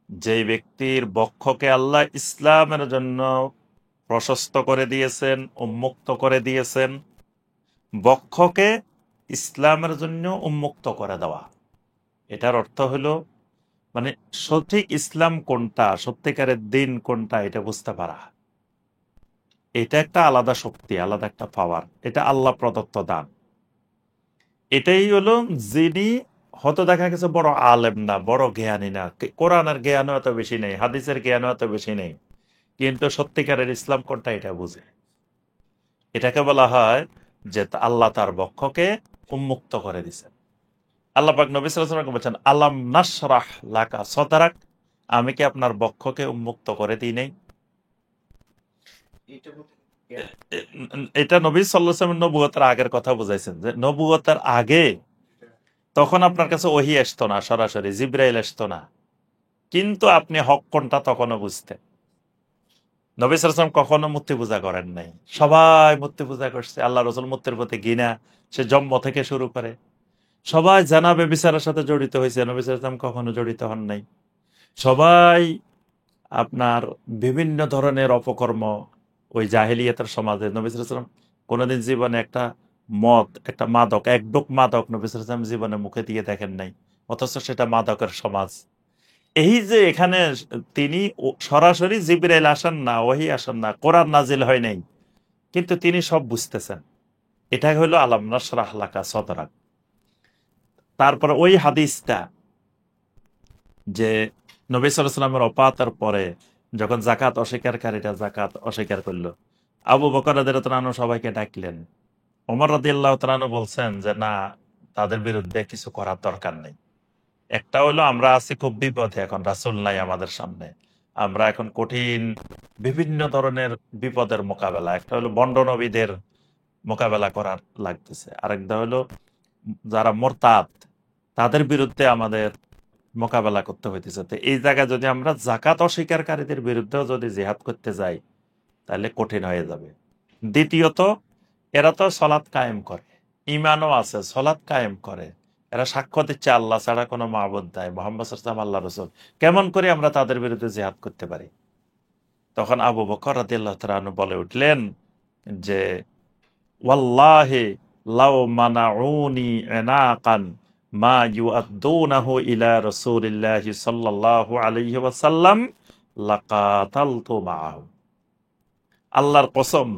যে ব্যক্তির বক্ষকে আল্লাহ ইসলামের জন্য প্রশস্ত করে দিয়েছেন, উন্মুক্ত করে দিয়েছেন। বক্ষকে ইসলামের জন্য উন্মুক্ত করে দেওয়া, এটার অর্থ হলো মানে সঠিক ইসলাম কোনটা, সত্যিকারের দিন কোনটা, এটা বুঝতে পারা। এটা একটা আলাদা শক্তি, আলাদা একটা পাওয়ার, এটা আল্লাহ প্রদত্ত দান। এটাই হলো যিনি হয়তো দেখা গেছে বড় আলেম না, বড় জ্ঞানী না, কোরআনের জ্ঞানও এত বেশি নেই, হাদিসের জ্ঞানও এত বেশি নেই, কিন্তু সত্যিকারের ইসলাম কোনটা এটা বুঝে। এটাকে বলা হয় যে আল্লাহ তার বক্ষকে উন্মুক্ত করে দিয়েছেন। আল্লাহ পাক নবী সাল্লাল্লাহু আলাইহি ওয়াসাল্লাম বলেছেন, আলাম নাশরাহ লাকা সদরাক, আমি কি আপনার বক্ষকে উন্মুক্ত করে দিই নাই? এটা নবী সাল্লাল্লাহু আলাইহি ওয়াসাল্লাম নবুয়তের আগের কথা বুঝাইছেন, যে নবুয়তের আগে তখন আপনার কাছে ওহী আসতো না, সরাসরি জিবরাইল আসতো না, কিন্তু আপনি হক কোনটা তখনও বুঝতেন। নবী সাল্লাল্লাহু আলাইহি ওয়াসাল্লাম কখনো মূর্তি পূজা করেন নাই, সবাই মূর্তি পূজা করছে। আল্লাহ রাসূল মূর্তির প্রতি ঘৃণা সে জন্ম থেকে শুরু করে। সবাই জানা ব্যভিচারের সাথে জড়িত হয়েছে, নবী সাল্লাল্লাহু আলাইহি ওয়াসাল্লাম কখনো জড়িত হন নাই। সবাই আপনার বিভিন্ন ধরনের অপকর্ম, ওই জাহেলিয়াতের সমাজে নবী সাল্লাল্লাহু আলাইহি ওয়াসাল্লাম কোনোদিন জীবনে একটা মদ, একটা মাদক, এক ডোক মাদক নবী সাল্লাল্লাহু আলাইহি ওয়াসাল্লাম জীবনে মুখে দিয়ে দেখেন নাই, অথচ সেটা মাদকের সমাজ। এই যে এখানে তিনি সরাসরি জিবরাইল আসেন না, ওহী আসেন না, কোরআন নাজিল হয় নাই, কিন্তু তিনি সব বুঝতেছেন। এটা হলো আলাম নাশরাহ লাকা সদরাক। তারপর ওই হাদিসটা যে নবী সাল্লাল্লাহু আলাইহি ওয়াসাল্লামের ওফাতের পরে যখন যাকাত অস্বীকারীরা যাকাত অস্বীকার করলো, আবু বকর রাদিয়াল্লাহু আনহু সবাইকে ডাকলেন। ওমর রাদিয়াল্লাহু আনহু বলছেন যে না, তাদের বিরুদ্ধে কিছু করার দরকার নেই। একটা হলো আমরা আছি খুব বিপদে, এখন রাসূল নাই আমাদের সামনে, আমরা এখন কঠিন বিভিন্ন ধরনের বিপদের মোকাবেলা, একটা হলো বন্ড নবীদের মোকাবেলা করার লাগতেছে, আরেকটা হলো যারা মোরতাদ তাদের বিরুদ্ধে আমাদের মোকাবেলা করতে হইতেছে। তো এই জায়গায় যদি আমরা যাকাত অস্বীকারীদের বিরুদ্ধেও যদি জিহাদ করতে যাই তাহলে কঠিন হয়ে যাবে। দ্বিতীয়ত, এরা তো সলাৎ কায়েম করে, ইমানও আছে, সলাৎ কায়েম করে, এরা সাক্ষ্য দিচ্ছে আল্লাহ ছাড়া কোনো মাবুদ নাই, মুহাম্মদ সাল্লাল্লাহু আলাইহি ওয়াসাল্লাম আল্লাহ রাসূল। কেমন করে আমরা তাদের বিরুদ্ধে জিহাদ করতে পারি? তখন আবু বকর রাদিয়াল্লাহু তাআলা আনহু বলে উঠলেন যে ওয়াল্লাহি লাউ মানাউনি ইনাকান মা ইউআদ্দুনাহু ইলা রাসূলিল্লাহি সাল্লাল্লাহু আলাইহি ওয়াসাল্লাম লাকাতালতু মাআহু। আল্লাহর কসম,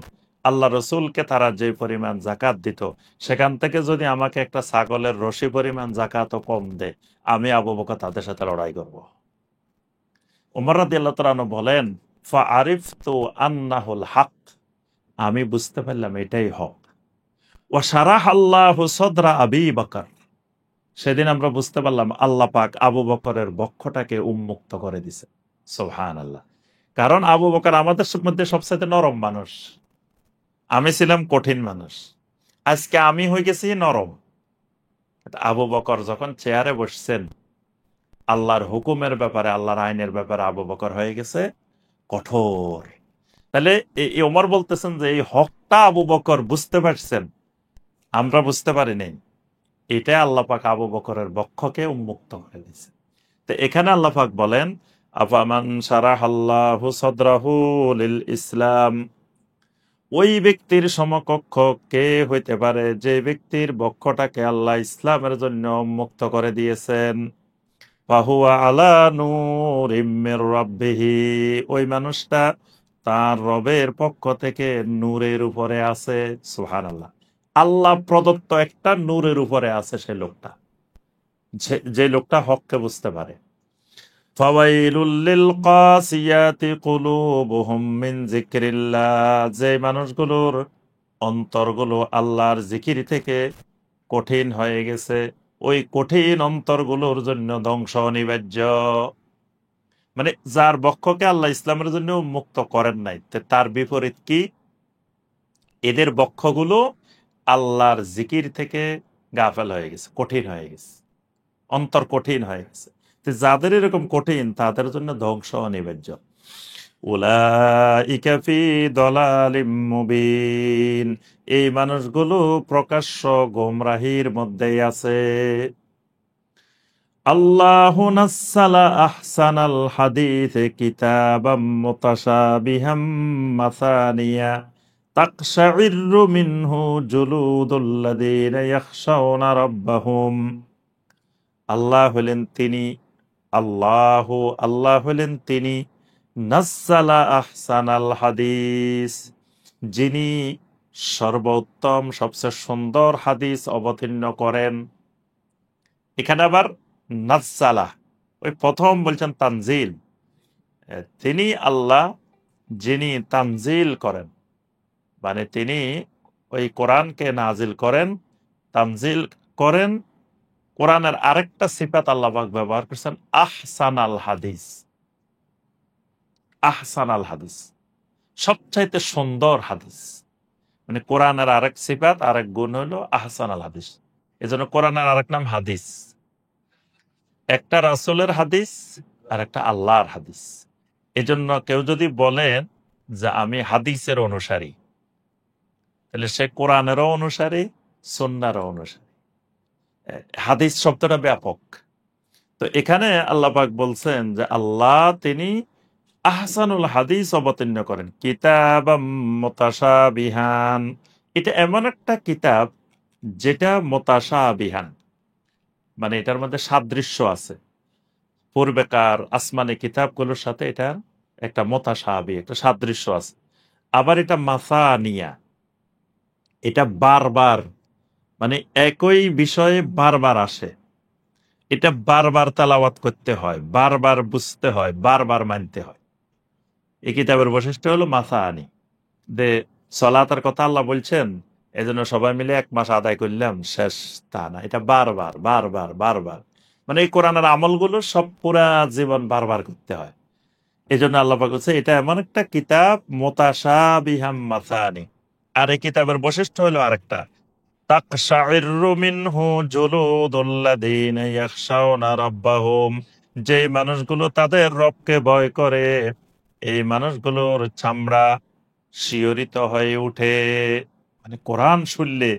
আল্লাহ রসুলকে তারা যে পরিমাণ জাকাত দিত, সেখান থেকে যদি আমাকে একটা ছাগলের রশি পরিমাণ জাকাতও কম দেয়, আমি আবু বকর তাদের সাথে লড়াই করব। ওমর রাদিয়াল্লাহু তাআলা আনহু বলেন, ফাআরিফতু আন্নাহুল হক, আমি বুঝতে পারলাম এটাই হক। ওয়া শারাহাল্লাহু সাদরা আবি বকর, সেদিন আমরা বুঝতে পারলাম আল্লাহ পাক আবু বকরের বক্ষটাকে উন্মুক্ত করে দিছে। সুবহানাল্লাহ। কারণ আবু বকর আমাদের মধ্যে সবচেয়ে নরম মানুষ, আমি ছিলাম কঠিন মানুষ, আজকে আমি হয়ে গেছি নরম। আবু বকর যখন চেয়ারে বসছেন, আল্লাহর হুকুমের ব্যাপারে, আল্লাহর আইনের ব্যাপারে আবু বকর হয়ে গেছে কঠোর। তাহলে এই ওমর বলতেছেন যে এই হকটা আবু বকর বুঝতে পারছেন, আমরা বুঝতে পারি নাই। এটা আল্লাহ পাক আবু বকরের বক্ষকে উন্মুক্ত করে দিয়েছে। তো এখানে আল্লাহ পাক বলেন, আফামান শারাহাল্লাহু সাদরাহু লিল ইসলাম, ওই ব্যক্তির সমকক্ষ কে হইতে পারে যে ব্যক্তির বক্ষটাকে আল্লাহ ইসলামের জন্য উন্মুক্ত করে দিয়েছেন। ফাহুয়া আলা নূরিম মির রাব্বিহি, ওই মানুষটা তার রবের পক্ষ থেকে নূরের উপরে আছে। সুবহানাল্লাহ। আল্লাহ প্রদত্ত একটা নূরের উপরে আছে সে লোকটা, যে লোকটা হককে বুঝতে পারে। ফাওয়াইলুল লিল কাসিয়াতি কুলুবুহুম মিন যিকরিল্লাহ, যে মানুষগুলোর অন্তরগুলো আল্লাহর জিকির থেকে কঠিন হয়ে গেছে, ওই কঠিন অন্তরগুলোর জন্য ধ্বংস অনিবার্য। মানে যার বক্ষকে আল্লাহ ইসলামের জন্য মুক্ত করেন নাই, তার বিপরীত কি? এদের বক্ষগুলো আল্লাহর জিকির থেকে গাফেল হয়ে গেছে, কঠিন হয়ে গেছে, অন্তর কঠিন হয়ে গেছে। তো যাদের এরকম কঠিন, তাদের জন্য ধ্বংস অনিবার্য। উলাইকা ফি দালালিম মুবিন, এই মানুষগুলো প্রকাশ্য গোমরাহির মধ্যেই আছে। আল্লাহু নাজ্জালা আহসানাল হাদিসে কিতাবাম মুতাশাবিহাম মাসানিয়া তাকশাইরু মিনহু জুলুদুল্লাযীনা ইয়াখশাউনা রাব্বাহুম। আল্লাহ হলেন তিনি, আল্লাহ হলেন তিনি নাজ্জালা আহসানাল হাদিস, যিনি সর্বোত্তম সবচেয়ে সুন্দর হাদিস অবতীর্ণ করেন। এখানে আবার নাজ্জালা, ওই প্রথম বলছেন তানজিল, তিনি আল্লাহ যিনি তানজিল করেন, মানে তিনি ওই কোরআনকে নাজিল করেন, তানজিল করেন। কোরআনের আরেকটা সিফাত আল্লাহ পাক ব্যবহার করছেন, আহসানাল হাদিস। আহসানাল হাদিস সবচাইতে সুন্দর হাদিস, মানে কোরআনের আরেক সিফাত, আরেক গুণ হলো আহসানাল হাদিস। এজন্য কোরআনের আরেক নাম হাদিস, একটা রাসূলের হাদিস আর একটা আল্লাহর হাদিস। এজন্য কেউ যদি বলেন যে আমি হাদিসের অনুসারী, তাহলে সে কোরআনেরও অনুসারী, সুন্নাহরও অনুসারী। হাদিস শব্দটা ব্যাপক। তো এখানে আল্লাহ পাক বলছেন যে আল্লাহ তিনি আহসানুল হাদিস অবতীর্ণ করেন, কিতাবাম মুতাশাবিহান। এটা এমন একটা কিতাব যেটা মুতাশাবিহান, মানে এটার মধ্যে সাদৃশ্য আছে। পূর্বেকার আসমানি কিতাবগুলোর সাথে এটা একটা মুতাশাবি, একটা সাদৃশ্য আছে। আবার এটা মাসানিয়া, এটা বারবার, মানে একই বিষয়ে বারবার আসে। এটা বারবার তেলাওয়াত করতে হয়, বারবার বুঝতে হয়, বারবার মানতে হয়। এই কিতাবের বৈশিষ্ট্য হলো মাসানি। যে সলাতের কথা আল্লাহ বলছেন, এজন্য সবাই মিলে 1 মাস আদায় করলাম, শেষ তা না। এটা বারবার বারবার বারবার, মানে এই কোরআনের আমলগুলো সব পুরা জীবন বারবার করতে হয়। এই জন্য আল্লাহ পাক বলছে এটা এমন একটা কিতাব মুতাশাবিহাম মাসানি। আর এই কিতাবের বৈশিষ্ট্য হলো আরেকটা, তাকশাইরু মিনহু জুলুদুল্লাযীনা ইয়াখশাউনা রাব্বাহুম, যে মানুষগুলো তাদের রবকে ভয় করে, এই মানুষগুলোর চামড়া শিহরিত হয়ে উঠে। মানে কোরআন শুনলে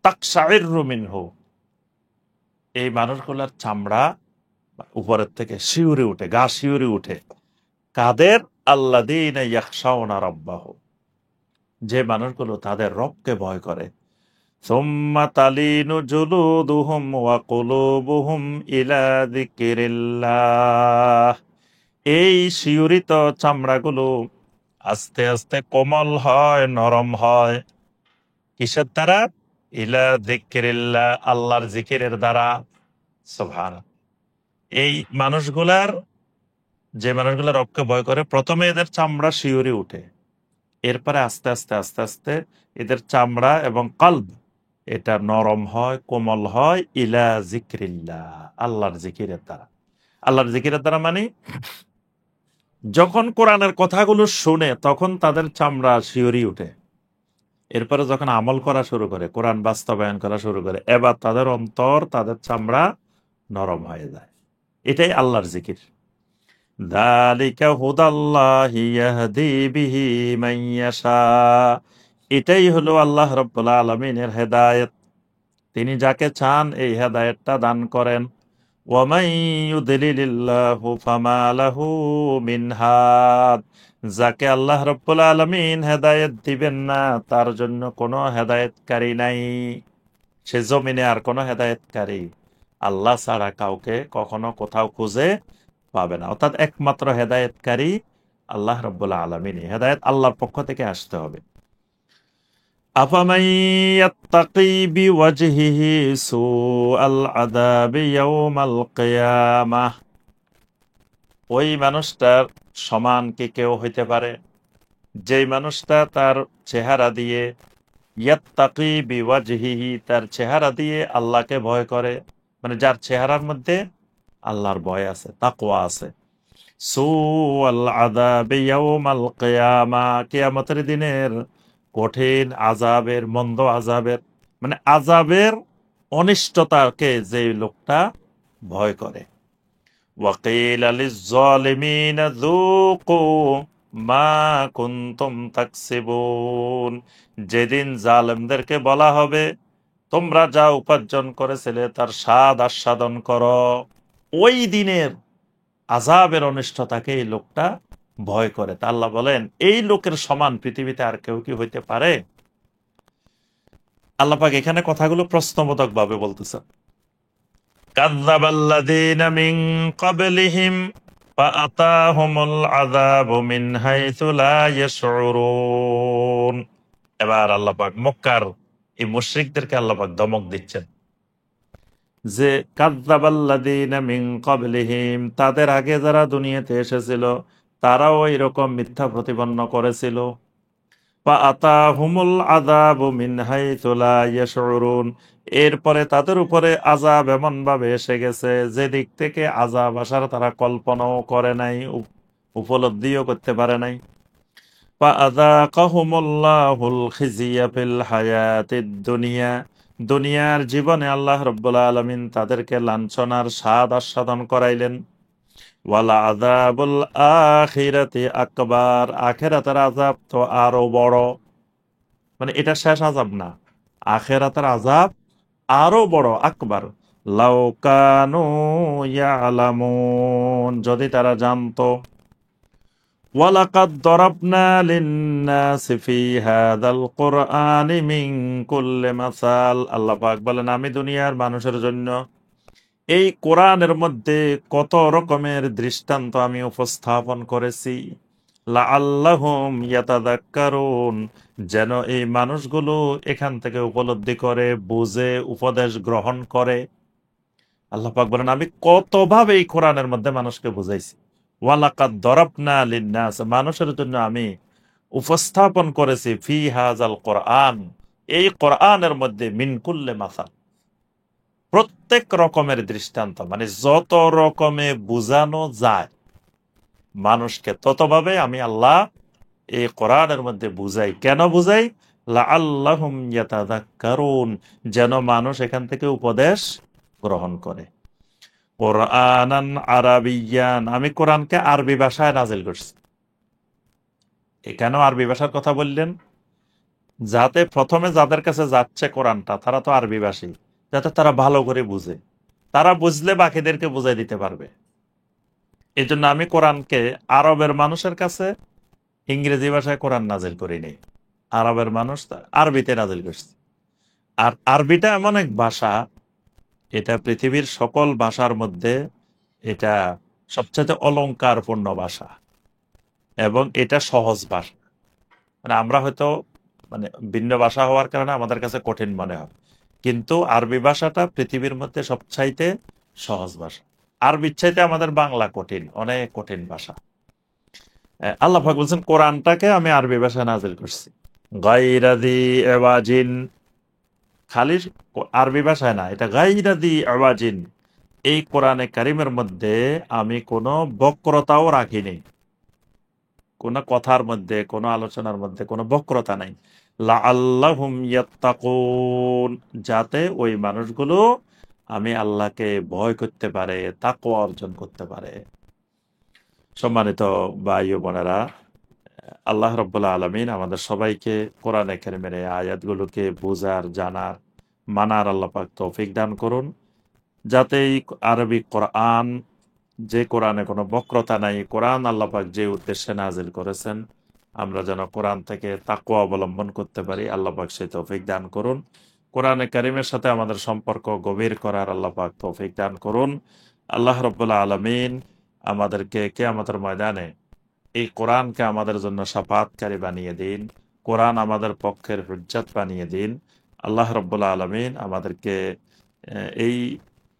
তাকশাইরু মিনহু, এই মানুষগুলোর চামড়া উপরের থেকে শিউরে উঠে, গা শিউরে উঠে। কাদের? আল্লাযীনা ইয়াখশাউনা রাব্বাহুম, যে মানুষগুলো তাদের রবকে ভয় করে। সুম্মা তালিনু জুলুদুহুম ওয়া কুলুবুহুম ইলা যিকিরিল্লাহ, এই শিহরিত চামড়াগুলো আস্তে আস্তে কোমল হয়, নরম হয়। কিসের দ্বারা? ইলা যিকিরিল্লাহ, আল্লাহর জিকিরের দ্বারা। সুবহানাল্লাহ। এই মানুষগুলার, যে মানুষগুলা রবকে ভয় করে, প্রথমে এদের চামড়া শিহরে উঠে, এরপরে আস্তে আস্তে আস্তে আস্তে এদের চামড়া এবং কলব, এটা নরম হয়, কোমল হয়, ইলা জিক্রিল্লাহ, আল্লাহর জিকিরের দ্বারা। আল্লাহর জিকিরের দ্বারা মানে যখন কোরআনের কথাগুলো শুনে তখন তাদের চামড়া শিউরি উঠে, এরপরে যখন আমল করা শুরু করে, কোরআন বাস্তবায়ন করা শুরু করে, এবার তাদের অন্তর, তাদের চামড়া নরম হয়ে যায়। এটাই আল্লাহর জিকির। যালিকা হুদাল্লাহি ইয়াহদি বিহি মান ইয়াশা, এটাই হলো আল্লাহ রাব্বুল আলামিনের হেদায়েত। তিনি যাকে চান এই হেদায়েতটা দান করেন। ওয়া মান ইউদ্লিলিল্লাহু ফামা লাহু মিন হাদ, যাকে আল্লাহ রাব্বুল আলামিন হেদায়েত দিবেন না তার জন্য কোনো হেদায়েতকারী নাই। সে জমিনে আর কোনো হেদায়েতকারী আল্লাহ ছাড়া কাউকে কখনো কোথাও খুঁজে পাবে না। অর্থাৎ একমাত্র হেদায়েতকারী আল্লাহ রাব্বুল আলামিনই। হেদায়েত আল্লাহর পক্ষ থেকে আসতে হবে। আফামান ইয়াত্তাকি বিওয়াজহিহি সুআল আযাবি ইয়াউমাল কিয়ামাহ, ওই মানুষটার সমান কি কেউ হইতে পারে যেই মানুষটা তার চেহারা দিয়ে, ইয়াত্তাকি বিওয়াজহিহি, তার চেহারা দিয়ে আল্লাহকে ভয় করে, মানে যার চেহারার মধ্যে আল্লাহর ভয় আছে, তাকওয়া আছে। সুআল আযাবি ইয়াউমাল কিয়ামা, কিয়ামতের দিনের কঠিন আযাবের, মন্দ আযাবের, মানে আযাবের অনিষ্টতাকে যে লোকটা ভয় করে। ওয়াকিলা লিয-যালিমিনা যুকু মা কুনতুম তাকসিবুন, যেদিন জালেমদেরকে বলা হবে তোমরা যা উপার্জন করেছিলে তার স্বাদ আস্বাদন করো। ওই দিনের আযাবের অনিষ্টতাকে এই লোকটা ভয় করে। তা আল্লাহ বলেন এই লোকের সমান পৃথিবীতে আর কেউ কি হইতে পারে? আল্লাহ পাক এখানে কথাগুলো প্রশ্নবোধক ভাবে বলতেছেন। কাযযাবাল্লাযীনা মিন ক্বাবলিহিম ফাআতাহুমুল আযাবু মিন হাইসু লা ইয়াশউরুন। এবার আল্লাহ পাক মক্কার এই মুশরিকদেরকে আল্লাহ পাক ধমক দিচ্ছেন যে কাযযাবাল্লাযীনা মিন ক্বাবলিহিম, তাদের আগে যারা দুনিয়াতে এসেছিল তারাও এরকম মিথ্যা প্রতিপন্ন করেছিল। ফাআতাহুমুল আযাবু মিন হাইসু লা ইয়াশউরুন, এরপরে তাদের উপরে আযাব এমন ভাবে এসে গেছে যে দিক থেকে আযাব আসার তারা কল্পনাও করে নাই, উপলব্ধিও করতে পারে নাই। ফাআযাকাহুমুল্লাহুল খিজিয়া ফিল হায়াতিদ দুনিয়া, দুনিয়ার জীবনে আল্লাহ রাব্বুল আলামিন তাদেরকে লাঞ্ছনার স্বাদ আস্বাদন করাইলেন। ওয়ালা আযাবুল আখিরাতি আকবার, আখিরাতের আযাব তো আরো বড়, মানে এটা শেষ আযাব না, আখিরাতের আযাব আরো বড়, আকবার। লাউ কানু ইয়ালামুন, যদি তারা জানতো। ওয়ালাকাদ দরাবনা লিন-নাসি ফি হাযাল কুরআনি মিন কুল্লি মাসাল, আল্লাহ পাক বলেন আমি দুনিয়ার মানুষের জন্য এই কোরআনের মধ্যে কত রকমের দৃষ্টান্ত আমি উপস্থাপন করেছি। লাআল্লাহুম ইয়াতাযাক্কারুন, যেন এই মানুষগুলো এখান থেকে উপলব্ধি করে, বুঝে, উপদেশ গ্রহণ করে। আল্লাহ পাক বলেন আমি কতভাবে এই কোরআনের মধ্যে মানুষকে বুঝাইছি। ওয়ালাকাদ দরাবনা লিন-নাস, মানুষের জন্য আমি উপস্থাপন করেছি ফি হাযাল কোরআন, এই কোরআনের মধ্যে মিন কুল্লি মাসাল, প্রত্যেক রকমের দৃষ্টান্ত, মানে যত রকমে বুঝানো যায় মানুষকে ততভাবে আমি আল্লাহ এই কোরআনের মধ্যে বুঝাই। কেন বুঝাই? লাআল্লাহুম ইয়াতাযাক্কারুন, যেন মানুষ এখান থেকে উপদেশ গ্রহণ করে। কোরআনান আরাবিয়ান, আমি কোরআনকে আরবি ভাষায় নাজিল করছি। এখানেও আরবি ভাষার কথা বললেন, যাতে প্রথমে যাদের কাছে যাচ্ছে কোরআনটা তারা তো আরবি ভাষী, যাতে তারা ভালো করে বুঝে, তারা বুঝলে বাকিদেরকে বুঝাই দিতে পারবে। এই জন্য আমি কোরআনকে আরবের মানুষের কাছে ইংরেজি ভাষায় কোরআন নাজিল করিনি, আরবের মানুষ আরবিতে নাজিল করছে। আর আরবিটা এমন এক ভাষা, এটা পৃথিবীর সকল ভাষার মধ্যে এটা সবচেয়ে অলংকারপূর্ণ ভাষা এবং এটা সহজ ভাষা। মানে আমরা হয়তো মানে ভিন্ন ভাষা হওয়ার কারণে আমাদের কাছে কঠিন মনে হয়, কিন্তু আরবি ভাষাটা পৃথিবীর মধ্যে সবচাইতে সহজ ভাষা। আরবির চাইতে আমাদের বাংলা কঠিন, অনেক কঠিন ভাষা। আল্লাহ পাক বলছেন কোরআনটাকে আমি আরবি ভাষায় নাজিল করছি। গায়রা যি ইওয়াজিন, খালি আরবি ভাষায় না, এটা গাইরা দি আওয়াজিন। এই কোরআনে কারিমের মধ্যে আমি কোনো বক্রতাও রাখিনি, কোনো কথার মধ্যে, কোনো আলোচনার মধ্যে কোনো বক্রতা নাই। লাআল্লাহুম ইয়াত্তাকুন, যাতে ওই মানুষগুলো আমি আল্লাহকে ভয় করতে পারে, তাকওয়া অর্জন করতে পারে। সম্মানিত ভাই ও বোনেরা, আল্লাহ রব্বুল আলমিন আমাদের সবাইকে কোরআনে কারিমের এই আয়াতগুলোকে বোঝার, জানার, মানার আল্লাহ পাক তৌফিক দান করুন, যাতে এই আরবি কোরআন, যে কোরআনে কোনো বক্রতা নাই, কোরআন আল্লাহ পাক যে উদ্দেশ্যে নাজিল করেছেন, আমরা যেন কোরআন থেকে তাকওয়া অবলম্বন করতে পারি। আল্লাহ পাক সেই তৌফিক দান করুন। কোরআনে কারিমের সাথে আমাদের সম্পর্ক গভীর করার আল্লাহ পাক তৌফিক দান করুন। আল্লাহ রব্বুল আলমিন আমাদেরকে কিয়ামতের ময়দানে এই কোরআনকে আমাদের জন্য শাফাতকারী বানিয়ে দিন, কোরআন আমাদের পক্ষের হুজ্জাত বানিয়ে দিন। আল্লাহ রব্বুল আলমিন আমাদেরকে এই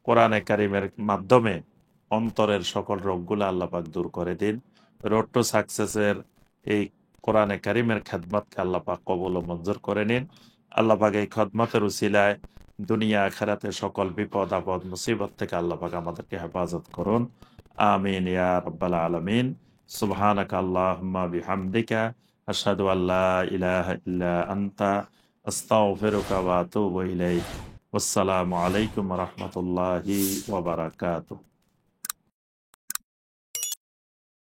কোরআনে কারিমের মাধ্যমে অন্তরের সকল রোগগুলো আল্লাহ পাক দূর করে দিন। রোড টু সাকসেসের এই কোরআনে কারিমের খেদমতকে আল্লাহ পাক কবুল ও মঞ্জুর করে নিন। আল্লাহ পাক এই খেদমতের উসিলায় দুনিয়া আখিরাতে সকল বিপদ আপদ মুসিবত থেকে আল্লাহ পাক আমাদেরকে হেফাজত করুন। আমিন ইয়া রাব্বাল আলামিন। সুবহানাকা আল্লাহুম্মা বিহামদিকা আশহাদু আল্লা ইলাহা ইল্লা আনতা আস্তাগফিরুকা ওয়া আতুবু ইলাইক। ওয়াসসালামু আলাইকুম ওয়া রাহমাতুল্লাহি ওয়া বারাকাতুহু।